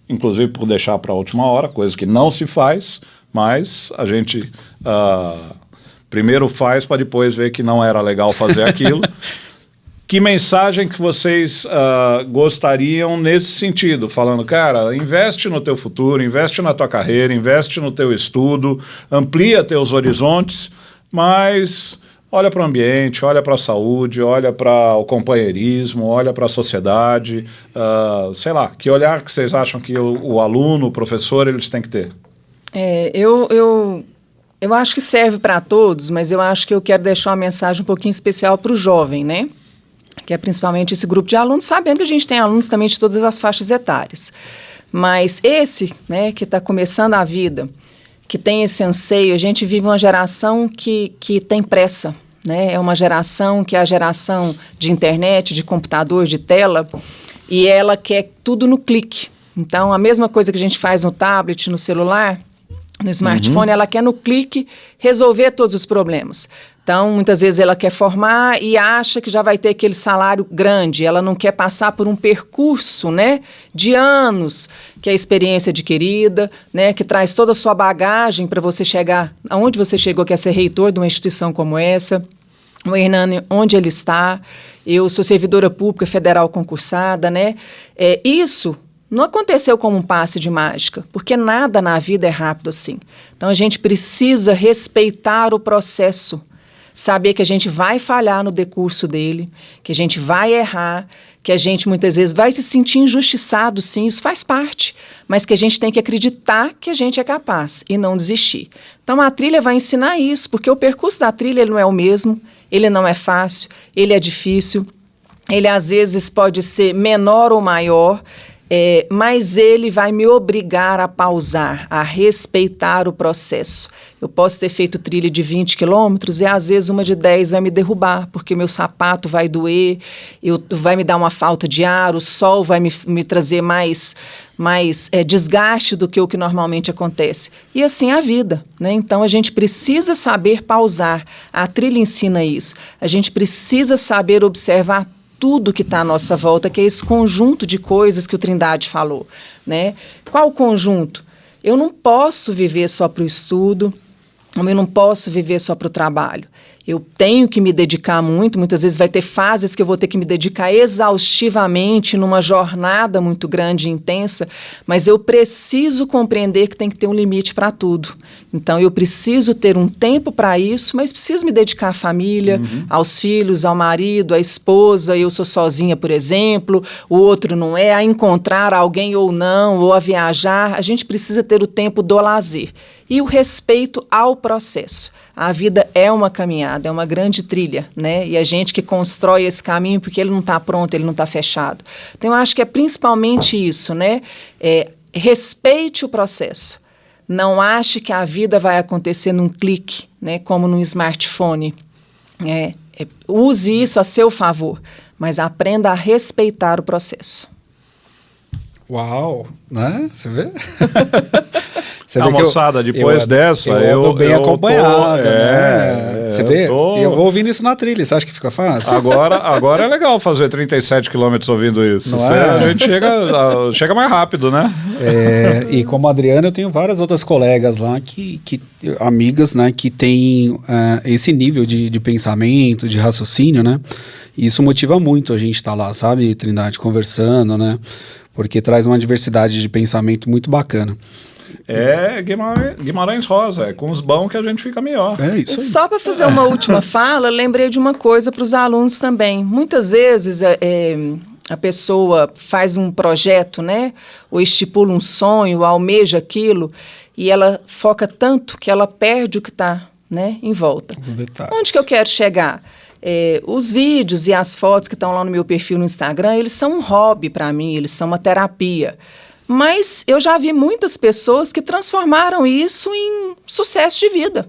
inclusive por deixar para a última hora, coisa que não se faz, mas a gente primeiro faz para depois ver que não era legal fazer aquilo. Que mensagem que vocês gostariam nesse sentido? Falando, cara, investe no teu futuro, investe na tua carreira, investe no teu estudo, amplia teus horizontes, mas olha para o ambiente, olha para a saúde, olha para o companheirismo, olha para a sociedade, sei lá, que olhar que vocês acham que o aluno, o professor, eles têm que ter? Eu acho que serve para todos, mas eu acho que eu quero deixar uma mensagem um pouquinho especial para o jovem, né? Que é principalmente esse grupo de alunos, sabendo que a gente tem alunos também de todas as faixas etárias. Mas esse, né, que está começando a vida, que tem esse anseio, a gente vive uma geração que tem pressa, né? É uma geração que é a geração de internet, de computador, de tela, e ela quer tudo no clique. Então, a mesma coisa que a gente faz no tablet, no celular, no smartphone, ela quer no clique resolver todos os problemas. Então, muitas vezes ela quer formar e acha que já vai ter aquele salário grande. Ela não quer passar por um percurso, né, de anos, que é a experiência adquirida, né, que traz toda a sua bagagem para você chegar aonde você chegou, que é ser reitor de uma instituição como essa. O Hernani, onde ele está. Eu sou servidora pública federal concursada, né? Isso não aconteceu como um passe de mágica, porque nada na vida é rápido assim. Então, a gente precisa respeitar o processo. Saber que a gente vai falhar no decurso dele, que a gente vai errar, que a gente muitas vezes vai se sentir injustiçado, sim, isso faz parte, mas que a gente tem que acreditar que a gente é capaz e não desistir. Então a trilha vai ensinar isso, porque o percurso da trilha ele não é o mesmo, ele não é fácil, ele é difícil, ele às vezes pode ser menor ou maior, mas ele vai me obrigar a pausar, a respeitar o processo. Eu posso ter feito trilha de 20 quilômetros e às vezes uma de 10 vai me derrubar, porque meu sapato vai doer, vai me dar uma falta de ar, o sol vai me trazer mais desgaste do que o que normalmente acontece. E assim a vida, né? Então a gente precisa saber pausar. A trilha ensina isso. A gente precisa saber observar tudo que está à nossa volta, que é esse conjunto de coisas que o Trindade falou, né? Qual o conjunto? Eu não posso viver só para o estudo, eu não posso viver só para o trabalho. Eu tenho que me dedicar muito, muitas vezes vai ter fases que eu vou ter que me dedicar exaustivamente numa jornada muito grande e intensa, mas eu preciso compreender que tem que ter um limite para tudo. Então, eu preciso ter um tempo para isso, mas preciso me dedicar à família, aos filhos, ao marido, à esposa. Eu sou sozinha, por exemplo, o outro não é, a encontrar alguém ou não, ou a viajar. A gente precisa ter o tempo do lazer e o respeito ao processo. A vida é uma caminhada, é uma grande trilha, né? E a gente que constrói esse caminho, porque ele não está pronto, ele não está fechado. Então, eu acho que é principalmente isso, né? Respeite o processo. Não ache que a vida vai acontecer num clique, né? Como num smartphone. Use isso a seu favor, mas aprenda a respeitar o processo. Uau! Né? Você vê? A moçada, depois dessa, eu tô bem acompanhado, né? Você vê? Eu vou ouvindo isso na trilha, você acha que fica fácil? Agora é legal fazer 37 quilômetros ouvindo isso. A gente chega mais rápido, né? E como Adriana, eu tenho várias outras colegas lá, amigas, né, que têm esse nível de pensamento, de raciocínio, né? E isso motiva muito a gente estar lá, sabe, Trindade, conversando, né? Porque traz uma diversidade de pensamento muito bacana. Guimarães Rosa, é com os bons que a gente fica melhor. É isso aí. Só para fazer uma última fala, lembrei de uma coisa para os alunos também. Muitas vezes a pessoa faz um projeto, né? Ou estipula um sonho, almeja aquilo, e ela foca tanto que ela perde o que está, né, em volta. Onde que eu quero chegar? Os vídeos e as fotos que estão lá no meu perfil no Instagram, eles são um hobby para mim, eles são uma terapia. Mas eu já vi muitas pessoas que transformaram isso em sucesso de vida.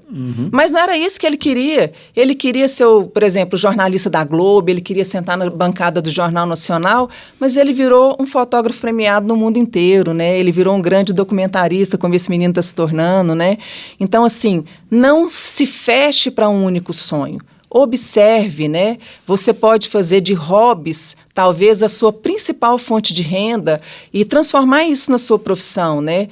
Mas não era isso que ele queria. Ele queria ser, por exemplo, jornalista da Globo, ele queria sentar na bancada do Jornal Nacional, mas ele virou um fotógrafo premiado no mundo inteiro, né? Ele virou um grande documentarista, como esse menino está se tornando, né? Então, assim, não se feche para um único sonho. Observe, né? Você pode fazer de hobbies talvez a sua principal fonte de renda e transformar isso na sua profissão, né?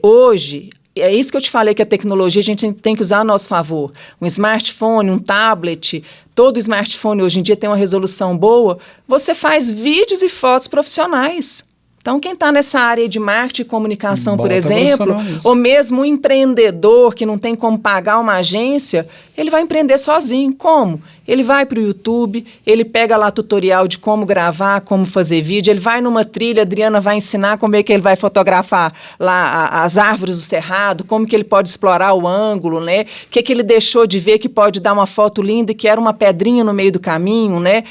Hoje, é isso que eu te falei, que a tecnologia a gente tem que usar a nosso favor. Um smartphone, um tablet, todo smartphone hoje em dia tem uma resolução boa, você faz vídeos e fotos profissionais. Então, quem está nessa área de marketing e comunicação, por exemplo, ou mesmo um empreendedor que não tem como pagar uma agência, ele vai empreender sozinho. Como? Ele vai para o YouTube, ele pega lá tutorial de como gravar, como fazer vídeo, ele vai numa trilha, a Adriana vai ensinar como é que ele vai fotografar lá as árvores do cerrado, como que ele pode explorar o ângulo, né? O que ele deixou de ver que pode dar uma foto linda e que era uma pedrinha no meio do caminho, né?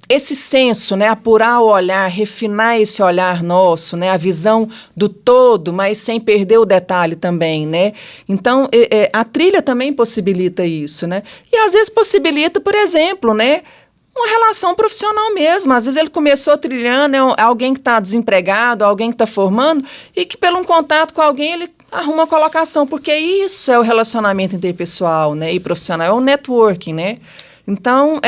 Esse senso, né, apurar o olhar, refinar esse olhar nosso, né, a visão do todo, mas sem perder o detalhe também, né? Então, a trilha também possibilita isso, né? E às vezes possibilita, por exemplo, né, uma relação profissional mesmo. Às vezes ele começou trilhando, alguém que está desempregado, alguém que está formando, e que pelo um contato com alguém ele arruma uma colocação, porque isso é o relacionamento interpessoal, né, e profissional, é o networking, né? Então,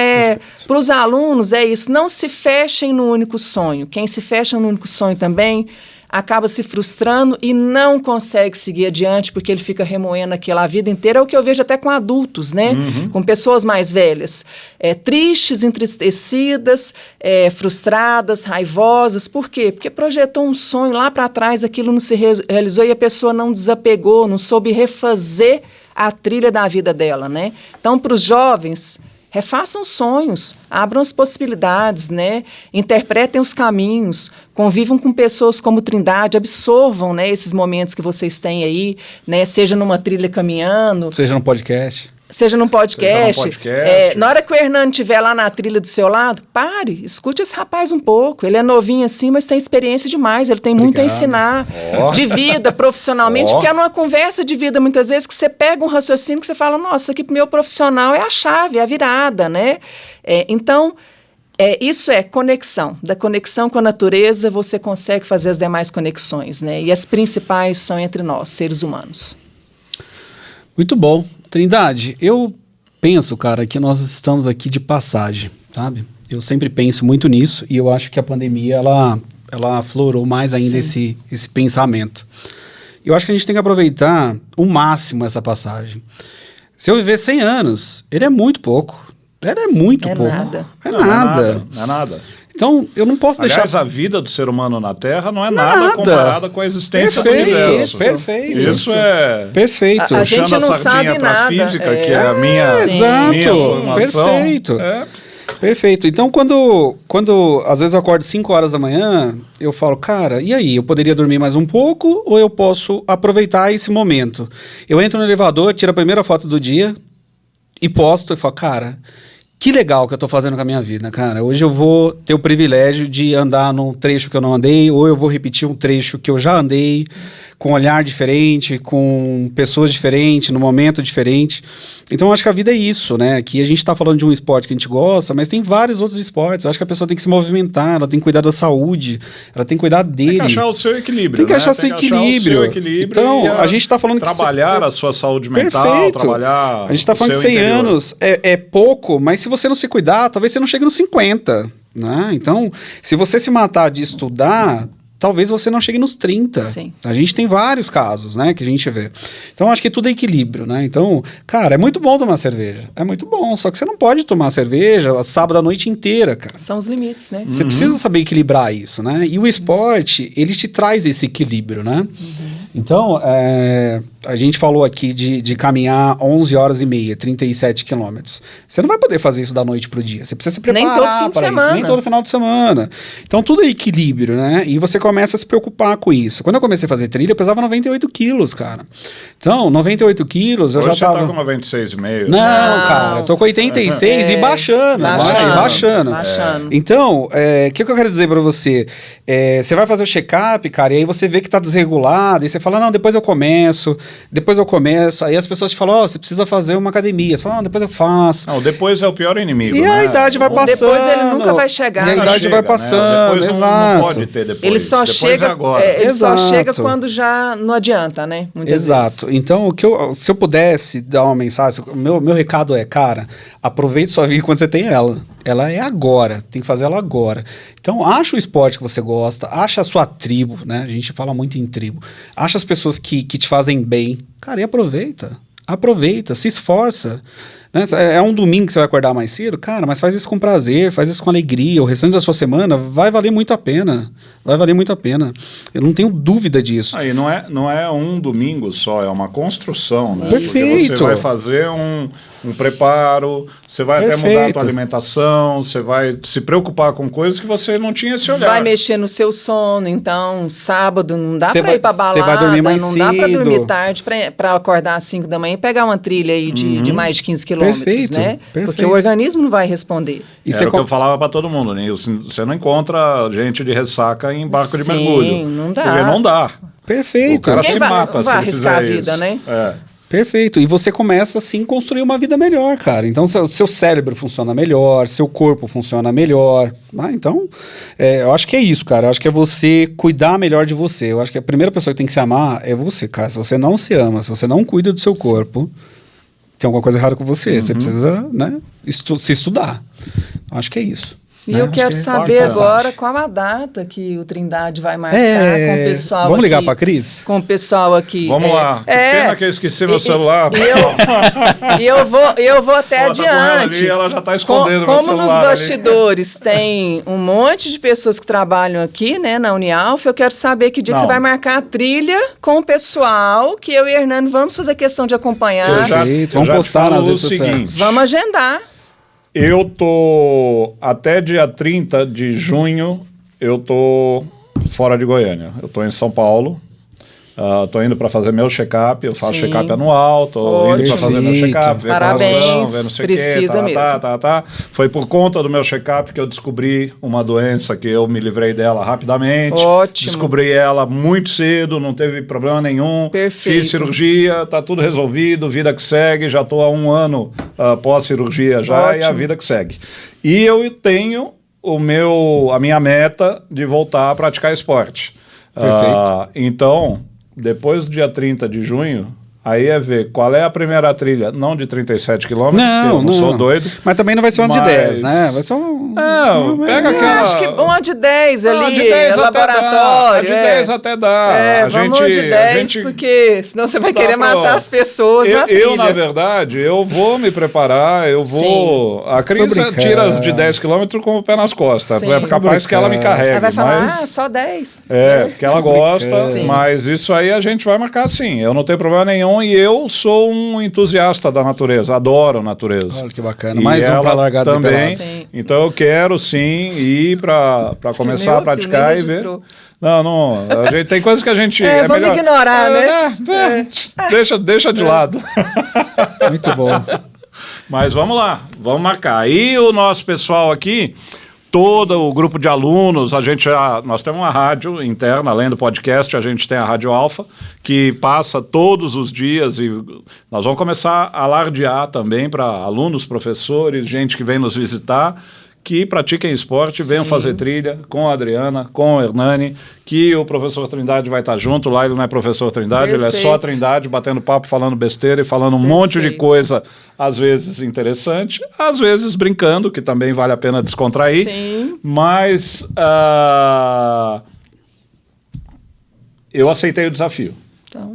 para os alunos é isso, não se fechem no único sonho. Quem se fecha no único sonho também acaba se frustrando e não consegue seguir adiante porque ele fica remoendo aquilo a vida inteira. É o que eu vejo até com adultos, né? Com pessoas mais velhas. Tristes, entristecidas, frustradas, raivosas. Por quê? Porque projetou um sonho lá para trás, aquilo não se realizou e a pessoa não desapegou, não soube refazer a trilha da vida dela, né? Então, para os jovens, refaçam sonhos, abram as possibilidades, né? Interpretem os caminhos, convivam com pessoas como Trindade, absorvam, né, esses momentos que vocês têm aí, né? Seja numa trilha caminhando, seja num podcast. Seja num podcast. Na hora que o Hernando estiver lá na trilha do seu lado, pare, escute esse rapaz um pouco. Ele é novinho assim, mas tem experiência demais. Ele tem muito a ensinar de vida, profissionalmente, porque é numa conversa de vida, muitas vezes, que você pega um raciocínio que você fala, nossa, aqui pro meu profissional é a chave, é a virada, né? Então, isso é conexão. Da conexão com a natureza, você consegue fazer as demais conexões, né? E as principais são entre nós, seres humanos. Muito bom. Trindade, eu penso, cara, que nós estamos aqui de passagem, sabe? Eu sempre penso muito nisso e eu acho que a pandemia, ela aflorou mais ainda esse pensamento. Eu acho que a gente tem que aproveitar o máximo essa passagem. Se eu viver 100 anos, ele é muito pouco. Ele é muito pouco. Nada. Não é nada. Então, eu não posso deixar... Aliás, a vida do ser humano na Terra não é nada comparada com a existência do universo. Perfeito. Isso é... Perfeito. A gente não sabe nada. Física, que é a minha formação. Perfeito. Perfeito. Então, quando às vezes eu acordo 5 horas da manhã, eu falo, cara, e aí? Eu poderia dormir mais um pouco ou eu posso aproveitar esse momento? Eu entro no elevador, tiro a primeira foto do dia e posto e falo, cara... Que legal que eu tô fazendo com a minha vida, cara. Hoje eu vou ter o privilégio de andar num trecho que eu não andei, ou eu vou repetir um trecho que eu já andei, com um olhar diferente, com pessoas diferentes, num momento diferente. Então eu acho que a vida é isso, né? Aqui a gente tá falando de um esporte que a gente gosta, mas tem vários outros esportes. Eu acho que a pessoa tem que se movimentar, ela tem que cuidar da saúde, ela tem que cuidar dele. Tem que achar o seu equilíbrio, Tem que achar o seu equilíbrio. Então, a gente tá falando que... Trabalhar a sua saúde mental, Perfeito. Trabalhar a gente tá falando que 100 anos é pouco, mas se você não se cuidar, talvez você não chegue nos 50, né? Então, se você se matar de estudar, talvez você não chegue nos 30. Sim. A gente tem vários casos, né, que a gente vê. Então, acho que tudo é equilíbrio, né? Então, cara, é muito bom tomar cerveja. É muito bom, só que você não pode tomar cerveja sábado a noite inteira, cara. São os limites, né? Você precisa saber equilibrar isso, né? E o esporte, ele te traz esse equilíbrio, né? Então, a gente falou aqui de caminhar 11 horas e meia, 37 quilômetros. Você não vai poder fazer isso da noite pro dia. Você precisa se preparar para isso, nem todo final de semana. Então, tudo é equilíbrio, né? E você começa a se preocupar com isso. Quando eu comecei a fazer trilha, eu pesava 98 quilos, cara. Então, 98 quilos, eu Hoje já tava... Você tá com 96,5. Não, cara, eu tô com 86 e baixando. Baixando. Então, o que eu quero dizer pra você? Você vai fazer o check-up, cara, e aí você vê que tá desregulado, e você fala, não, depois eu começo, aí as pessoas te falam, você precisa fazer uma academia, você fala, não, depois eu faço. Não, depois é o pior inimigo, e a idade vai passando. Depois ele nunca vai chegar. E a idade vai passando, depois exato. Não pode ter depois. Ele só chega agora. Ele só chega quando já não adianta, né? Muitas vezes. Então, se eu pudesse dar uma mensagem, meu recado é, cara, aproveite sua vida quando você tem ela. Ela é agora, tem que fazer ela agora. Então, acha o esporte que você gosta, acha a sua tribo, né? A gente fala muito em tribo. Acha as pessoas que te fazem bem. Cara, e aproveita. Aproveita, se esforça. Né? É um domingo que você vai acordar mais cedo, cara, mas faz isso com prazer, faz isso com alegria. O restante da sua semana vai valer muito a pena. Vai valer muito a pena. Eu não tenho dúvida disso. Aí não é um domingo só, é uma construção, né? Perfeito. Porque você vai fazer um preparo, você vai até mudar a tua alimentação, você vai se preocupar com coisas que você não tinha esse olhar. Vai mexer no seu sono, então sábado não dá pra ir pra balada, você vai dormir mais não cedo. dá pra dormir tarde pra acordar às 5 da manhã e pegar uma trilha aí de mais de 15 quilômetros, né? Porque o organismo não vai responder. Era o que eu falava pra todo mundo, né? Você não encontra gente de ressaca em barco de mergulho. Não dá. Porque não dá. Perfeito. O cara se mata não vai se ele arriscar fizer a vida, isso. né? Perfeito. E você começa, assim, a construir uma vida melhor, cara. Então, seu cérebro funciona melhor, seu corpo funciona melhor. Então, eu acho que é isso, cara. Eu acho que é você cuidar melhor de você. Eu acho que a primeira pessoa que tem que se amar é você, cara. Se você não se ama, se você não cuida do seu corpo, tem alguma coisa errada com você. Você precisa, né, se estudar. Eu acho que é isso. E eu quero saber agora qual a data que o Trindade vai marcar com o pessoal aqui. Vamos ligar para a Cris? Com o pessoal aqui. Vamos lá. Que pena que eu esqueci meu celular. E eu vou até adiante. Ali, ela já está escondendo meu celular. Como nos bastidores tem um monte de pessoas que trabalham aqui, né, na Unialfa, eu quero saber que dia que você vai marcar a trilha com o pessoal, que eu e Hernani vamos fazer questão de acompanhar. Vamos postar nas redes sociais. Vamos agendar. Eu tô até dia 30 de junho, eu tô fora de Goiânia. Eu tô em São Paulo. Tô indo para fazer meu check-up, eu faço check-up anual, tô indo para fazer meu check-up, ver parabéns, ver não sei precisa quê, mesmo. Foi por conta do meu check-up que eu descobri uma doença que eu me livrei dela rapidamente. Ótimo. Descobri ela muito cedo, não teve problema nenhum. Perfeito. Fiz cirurgia, tá tudo resolvido, vida que segue, já tô há 1 ano pós-cirurgia já. Ótimo. E a vida que segue. E eu tenho a minha meta de voltar a praticar esporte. Perfeito. Então, depois do dia 30 de junho, aí é ver qual é a primeira trilha, não de 37 quilômetros, porque eu não sou doido. Mas também não vai ser uma de 10, né? Vai ser pega aquela... Acho que uma de 10 ali, de 10 laboratório. De 10 até dá. Vamos de 10, porque senão você vai querer matar as pessoas na trilha. Eu, na verdade, eu vou me preparar, eu vou... Sim. A Cris tira as de 10 quilômetros com o pé nas costas. Sim. É capaz que ela me carregue. Ela vai falar, só 10. Porque ela gosta, mas isso aí a gente vai marcar sim. Eu não tenho problema nenhum. E eu sou um entusiasta da natureza, adoro a natureza. Olha que bacana. Mais um para largar também. Então eu quero sim ir para começar a praticar e ver. Não, a gente tem coisas que a gente vamos melhor ignorar, né? Deixa de lado. Muito bom. Mas vamos lá, vamos marcar. E o nosso pessoal aqui, todo o grupo de alunos, nós temos uma rádio interna, além do podcast, a gente tem a Rádio Alfa, que passa todos os dias e nós vamos começar a alardear também para alunos, professores, gente que vem nos visitar, que pratiquem esporte, venham fazer trilha com a Adriana, com o Hernani, que o professor Trindade vai estar junto. Lá ele não é professor Trindade, ele é só Trindade, batendo papo, falando besteira e falando um monte de coisa, às vezes interessante, às vezes brincando, que também vale a pena descontrair. Sim. Mas eu aceitei o desafio. Então,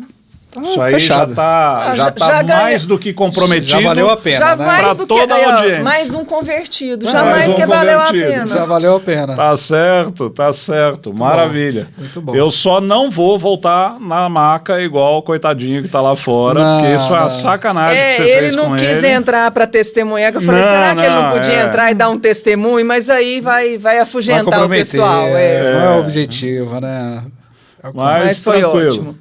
Isso aí fechado. já tá mais do que comprometido. Já valeu a pena, Já né? mais Pra do toda que, a audiência. mais um convertido, já mais mais um do que valeu a convertido. pena. Já valeu a pena. Tá certo. Maravilha. Muito bom. Eu só não vou voltar na maca igual o coitadinho que tá lá fora, Não, porque isso é uma não. sacanagem que você Ele fez não com quis ele. entrar para testemunhar, que eu falei, Não, será que ele não não, podia entrar e dar um testemunho? Mas aí vai afugentar o comprometer, pessoal. não é o objetivo, né? Mas foi tranquilo. ótimo.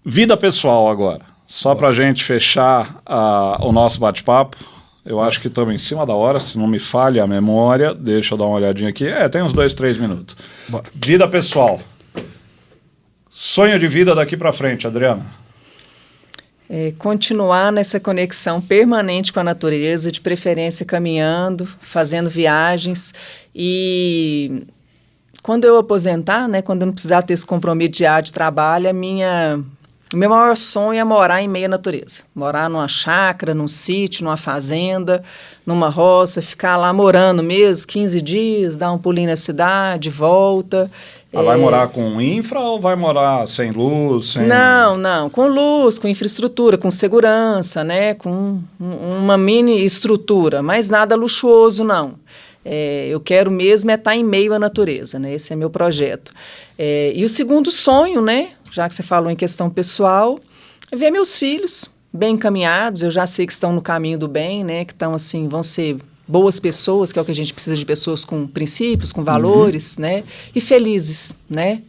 Vida pessoal agora. Só pra gente fechar o nosso bate-papo. Eu acho que estamos em cima da hora, se não me falha a memória. Deixa eu dar uma olhadinha aqui. Tem uns 2, 3 minutos. Bora. Vida pessoal. Sonho de vida daqui pra frente, Adriana. Continuar nessa conexão permanente com a natureza, de preferência caminhando, fazendo viagens. E quando eu aposentar, né, quando eu não precisar ter esse compromisso diário de trabalho, o meu maior sonho é morar em meio à natureza. Morar numa chácara, num sítio, numa fazenda, numa roça, ficar lá morando mesmo, 15 dias, dar um pulinho na cidade, volta. Vai morar com infra ou vai morar sem luz? Sem... Não, com luz, com infraestrutura, com segurança, né, com uma mini estrutura, mas nada luxuoso, não. Eu quero mesmo estar em meio à natureza, né, esse é meu projeto. E o segundo sonho, né, já que você falou em questão pessoal, é ver meus filhos bem encaminhados. Eu já sei que estão no caminho do bem, né, que estão assim, vão ser boas pessoas, que é o que a gente precisa de pessoas com princípios, com valores, né, e felizes, né.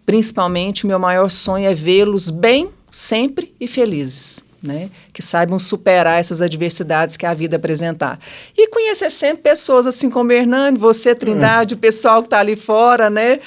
Principalmente, o meu maior sonho é vê-los bem, sempre e felizes, né, que saibam superar essas adversidades que a vida apresentar. E conhecer sempre pessoas assim como Hernani, você, Trindade, o pessoal que está ali fora, né,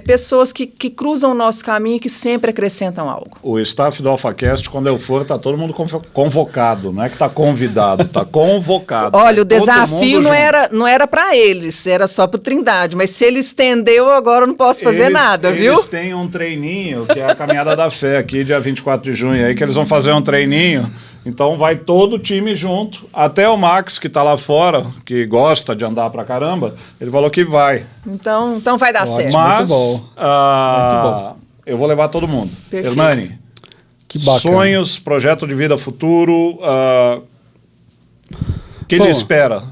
pessoas que cruzam o nosso caminho e que sempre acrescentam algo. O staff do AlphaCast, quando eu for, tá todo mundo convocado, não é que tá convidado, tá convocado. Olha, o Todo desafio mundo junto. não era para eles, era só para o Trindade, mas se ele estendeu, agora eu não posso fazer nada, viu? Eles têm um treininho, que é a Caminhada da Fé, aqui dia 24 de junho, aí que eles vão fazer um treininho, então vai todo o time junto, até o Max, que tá lá fora, que gosta de andar pra caramba, ele falou que vai. Então vai dar certo. Mas, muito bom. muito bom. Eu vou levar todo mundo. Perfeito. Hernani, Que bacana. sonhos, projeto de vida futuro, que Bom, lhe espera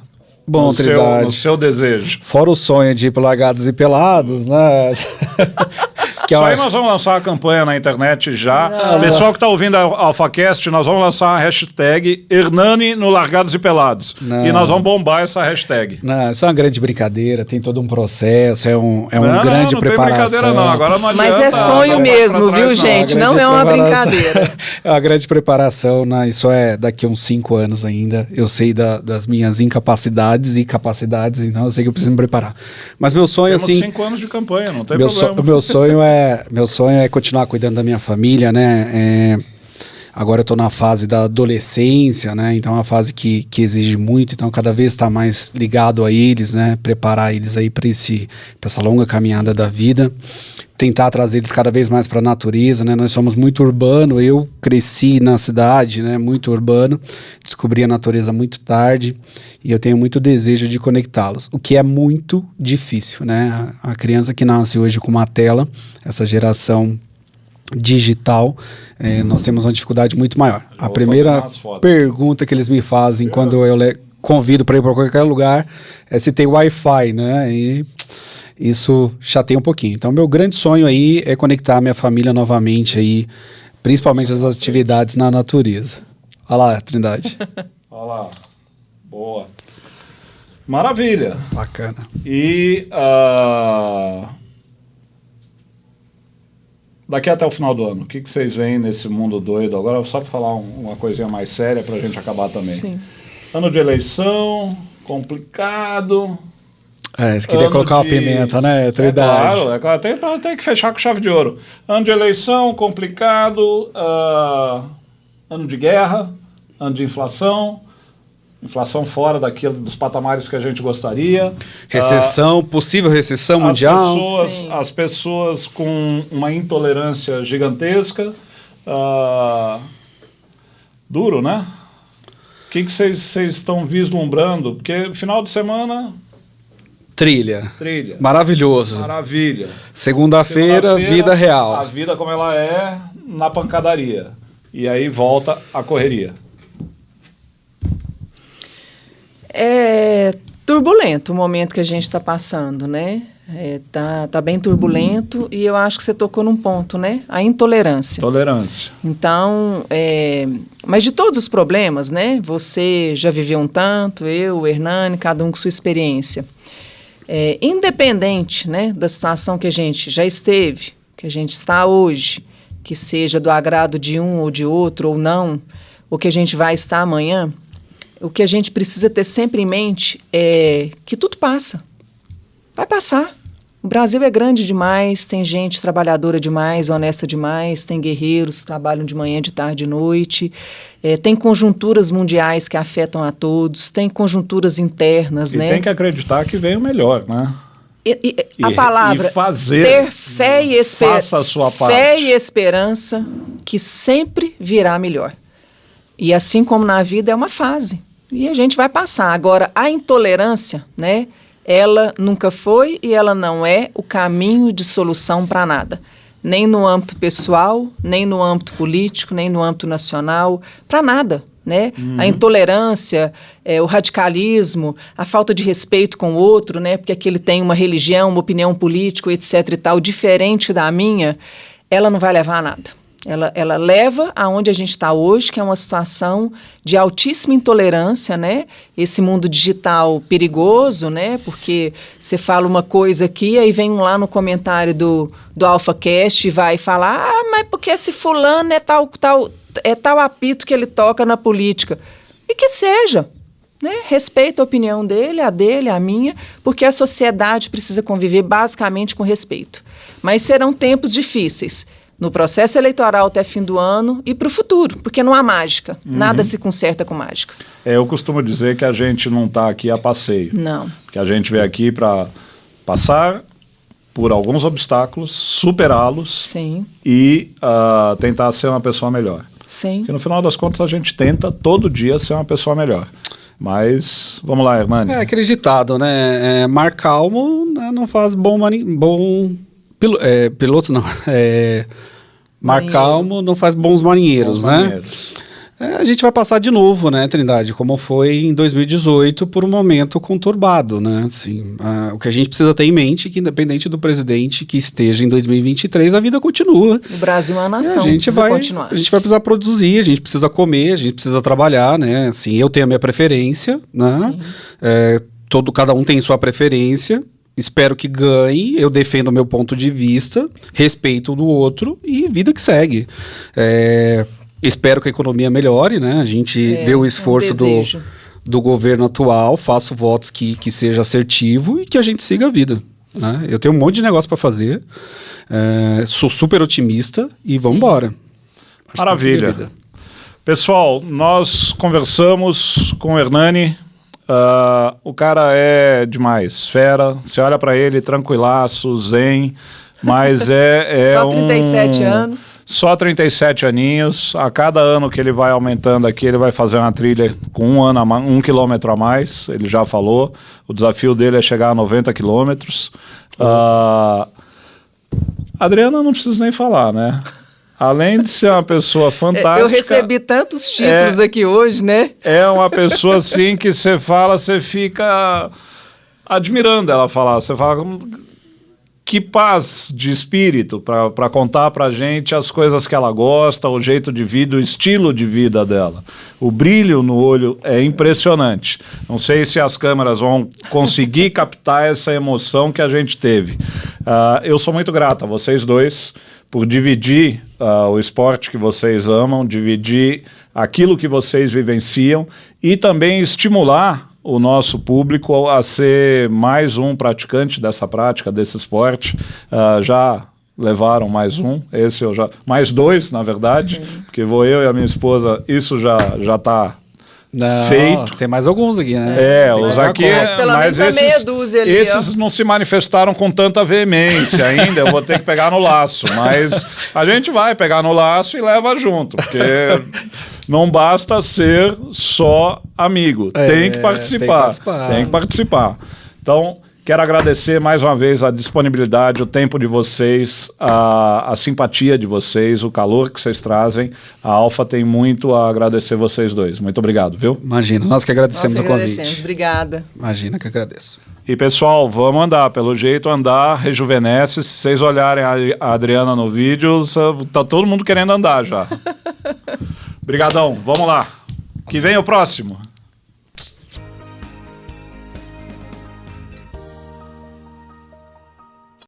Bom, no Trindade. seu desejo? Fora o sonho de ir pro Largados e Pelados, né? Que Isso aí nós vamos lançar uma campanha na internet já. Não. Pessoal que está ouvindo a AlphaCast, nós vamos lançar uma hashtag Hernani no Largados e Pelados. Não. E nós vamos bombar essa hashtag. Não, isso é uma grande brincadeira, tem todo um processo, é um Não, grande não preparação. tem brincadeira não, agora não adianta. Mas é sonho não mesmo, vai pra viu, trás, gente? Uma Não grande é uma preparação. brincadeira. É uma grande preparação, né? Isso é daqui a uns 5 anos ainda. Eu sei das minhas incapacidades e capacidades, então eu sei que eu preciso me preparar. Mas meu sonho, Temos assim... 5 anos de campanha, não tem Meu problema. meu sonho é continuar cuidando da minha família, né? Agora eu tô na fase da adolescência, né? Então é uma fase que exige muito, então cada vez está mais ligado a eles, né? Preparar eles aí para essa longa caminhada da vida. Tentar trazer eles cada vez mais para a natureza, né? Nós somos muito urbano, eu cresci na cidade, né? Muito urbano, descobri a natureza muito tarde e eu tenho muito desejo de conectá-los, o que é muito difícil, né? A criança que nasce hoje com uma tela, essa geração digital, nós temos uma dificuldade muito maior. A vou primeira fazer umas fotos. pergunta que eles me fazem quando eu convido para ir para qualquer lugar é se tem Wi-Fi, né? E isso chateia um pouquinho. Então, meu grande sonho aí é conectar a minha família novamente aí, principalmente as atividades na natureza. Olha lá, Trindade. Olha lá. Boa. Maravilha. Bacana. E daqui até o final do ano, o que vocês veem nesse mundo doido? Agora, só para falar uma coisinha mais séria para a gente acabar também. Sim. Ano de eleição, complicado. Você queria Ano colocar uma de- pimenta, né, Trindade? É claro, tem que fechar com chave de ouro. Ano de eleição, complicado, ano de guerra, ano de inflação fora dos patamares que a gente gostaria. Recessão, possível recessão mundial. As pessoas com uma intolerância gigantesca. Duro, né? O que vocês estão vislumbrando? Porque final de semana Trilha. Trilha. Maravilhoso. Maravilha. Segunda-feira, vida real. A vida como ela é na pancadaria. E aí volta a correria. É turbulento o momento que a gente está passando, né? Tá bem turbulento e eu acho que você tocou num ponto, né? A intolerância. Tolerância. Então, mas de todos os problemas, né? Você já viveu um tanto, eu, o Hernani, cada um com sua experiência. Independente, né, da situação que a gente já esteve, que a gente está hoje, que seja do agrado de um ou de outro ou não, ou que a gente vai estar amanhã, o que a gente precisa ter sempre em mente é que tudo passa. Vai passar. O Brasil é grande demais, tem gente trabalhadora demais, honesta demais, tem guerreiros que trabalham de manhã, de tarde, de noite, tem conjunturas mundiais que afetam a todos, tem conjunturas internas, E né? tem que acreditar que vem o melhor, né? A palavra e fazer, ter fé e faça a sua parte. fé e esperança que sempre virá melhor. E assim como na vida é uma fase. E a gente vai passar. Agora, a intolerância, né? Ela nunca foi e ela não é o caminho de solução para nada. Nem no âmbito pessoal, nem no âmbito político, nem no âmbito nacional, para nada. Né? A intolerância, o radicalismo, a falta de respeito com o outro, né? Porque aquele tem uma religião, uma opinião política, etc. e tal, diferente da minha, ela não vai levar a nada. Ela leva aonde a gente está hoje, que é uma situação de altíssima intolerância, né? Esse mundo digital perigoso, né? Porque você fala uma coisa aqui, aí vem um lá no comentário do AlphaCast e vai falar, mas porque esse fulano é tal apito que ele toca na política. E que seja, né? Respeita a opinião dele, a minha, porque a sociedade precisa conviver basicamente com respeito. Mas serão tempos difíceis. No processo eleitoral até fim do ano e para o futuro, porque não há mágica. Nada se conserta com mágica. Eu costumo dizer que a gente não está aqui a passeio. Não. Que a gente veio aqui para passar por alguns obstáculos, superá-los Sim, e tentar ser uma pessoa melhor. sim. Porque no final das contas a gente tenta todo dia ser uma pessoa melhor. Mas, vamos lá, Hernani. É aquele ditado, né? Mar calmo, né, não faz piloto não. Mar Marinheiro. calmo não faz bons marinheiros, né? A gente vai passar de novo, né, Trindade, como foi em 2018, por um momento conturbado, né? Assim, o que a gente precisa ter em mente é que, independente do presidente que esteja em 2023, a vida continua. O Brasil é uma nação, A gente precisa continuar. A gente vai precisar produzir, a gente precisa comer, a gente precisa trabalhar, né? Assim, eu tenho a minha preferência, né? Cada um tem sua preferência. Espero que ganhe, eu defendo o meu ponto de vista, respeito o do outro e vida que segue. Espero que a economia melhore, né? A gente vê o esforço do governo atual, faço votos que seja assertivo e que a gente siga a vida. Né? Eu tenho um monte de negócio para fazer, sou super otimista e vamos embora. Maravilha. Pessoal, nós conversamos com o Hernani. O cara é demais, fera. Você olha para ele, tranquilaço, zen, mas Só 37 anos. Só 37 aninhos. A cada ano que ele vai aumentando aqui, ele vai fazer uma trilha com 1 quilômetro a mais. Ele já falou. O desafio dele é chegar a 90 quilômetros. Adriana, não preciso nem falar, né? Além de ser uma pessoa fantástica... Eu recebi tantos títulos aqui hoje, né? É uma pessoa assim que você fala, você fica admirando ela falar. Você fala, que paz de espírito para contar pra gente as coisas que ela gosta, o jeito de vida, o estilo de vida dela. O brilho no olho é impressionante. Não sei se as câmeras vão conseguir captar essa emoção que a gente teve. Eu sou muito grato a vocês dois por dividir o esporte que vocês amam, dividir aquilo que vocês vivenciam e também estimular o nosso público a ser mais um praticante dessa prática, desse esporte. Já levaram mais um, mais 2, na verdade, sim, porque vou eu e a minha esposa, isso já está feito. Tem mais alguns aqui, né? Os aqui, mas esses não se manifestaram com tanta veemência ainda, eu vou ter que pegar no laço, mas a gente vai pegar no laço e leva junto, porque não basta ser só amigo, tem que participar. Tem que participar. Então, Quero agradecer mais uma vez a disponibilidade, o tempo de vocês, a simpatia de vocês, o calor que vocês trazem. A Alfa tem muito a agradecer vocês dois. Muito obrigado, viu? Imagina, nós que agradecemos o convite. Obrigada. Imagina que agradeço. E pessoal, vamos andar. Pelo jeito, andar rejuvenesce. Se vocês olharem a Adriana no vídeo, tá todo mundo querendo andar já. Obrigadão, vamos lá. Que vem o próximo.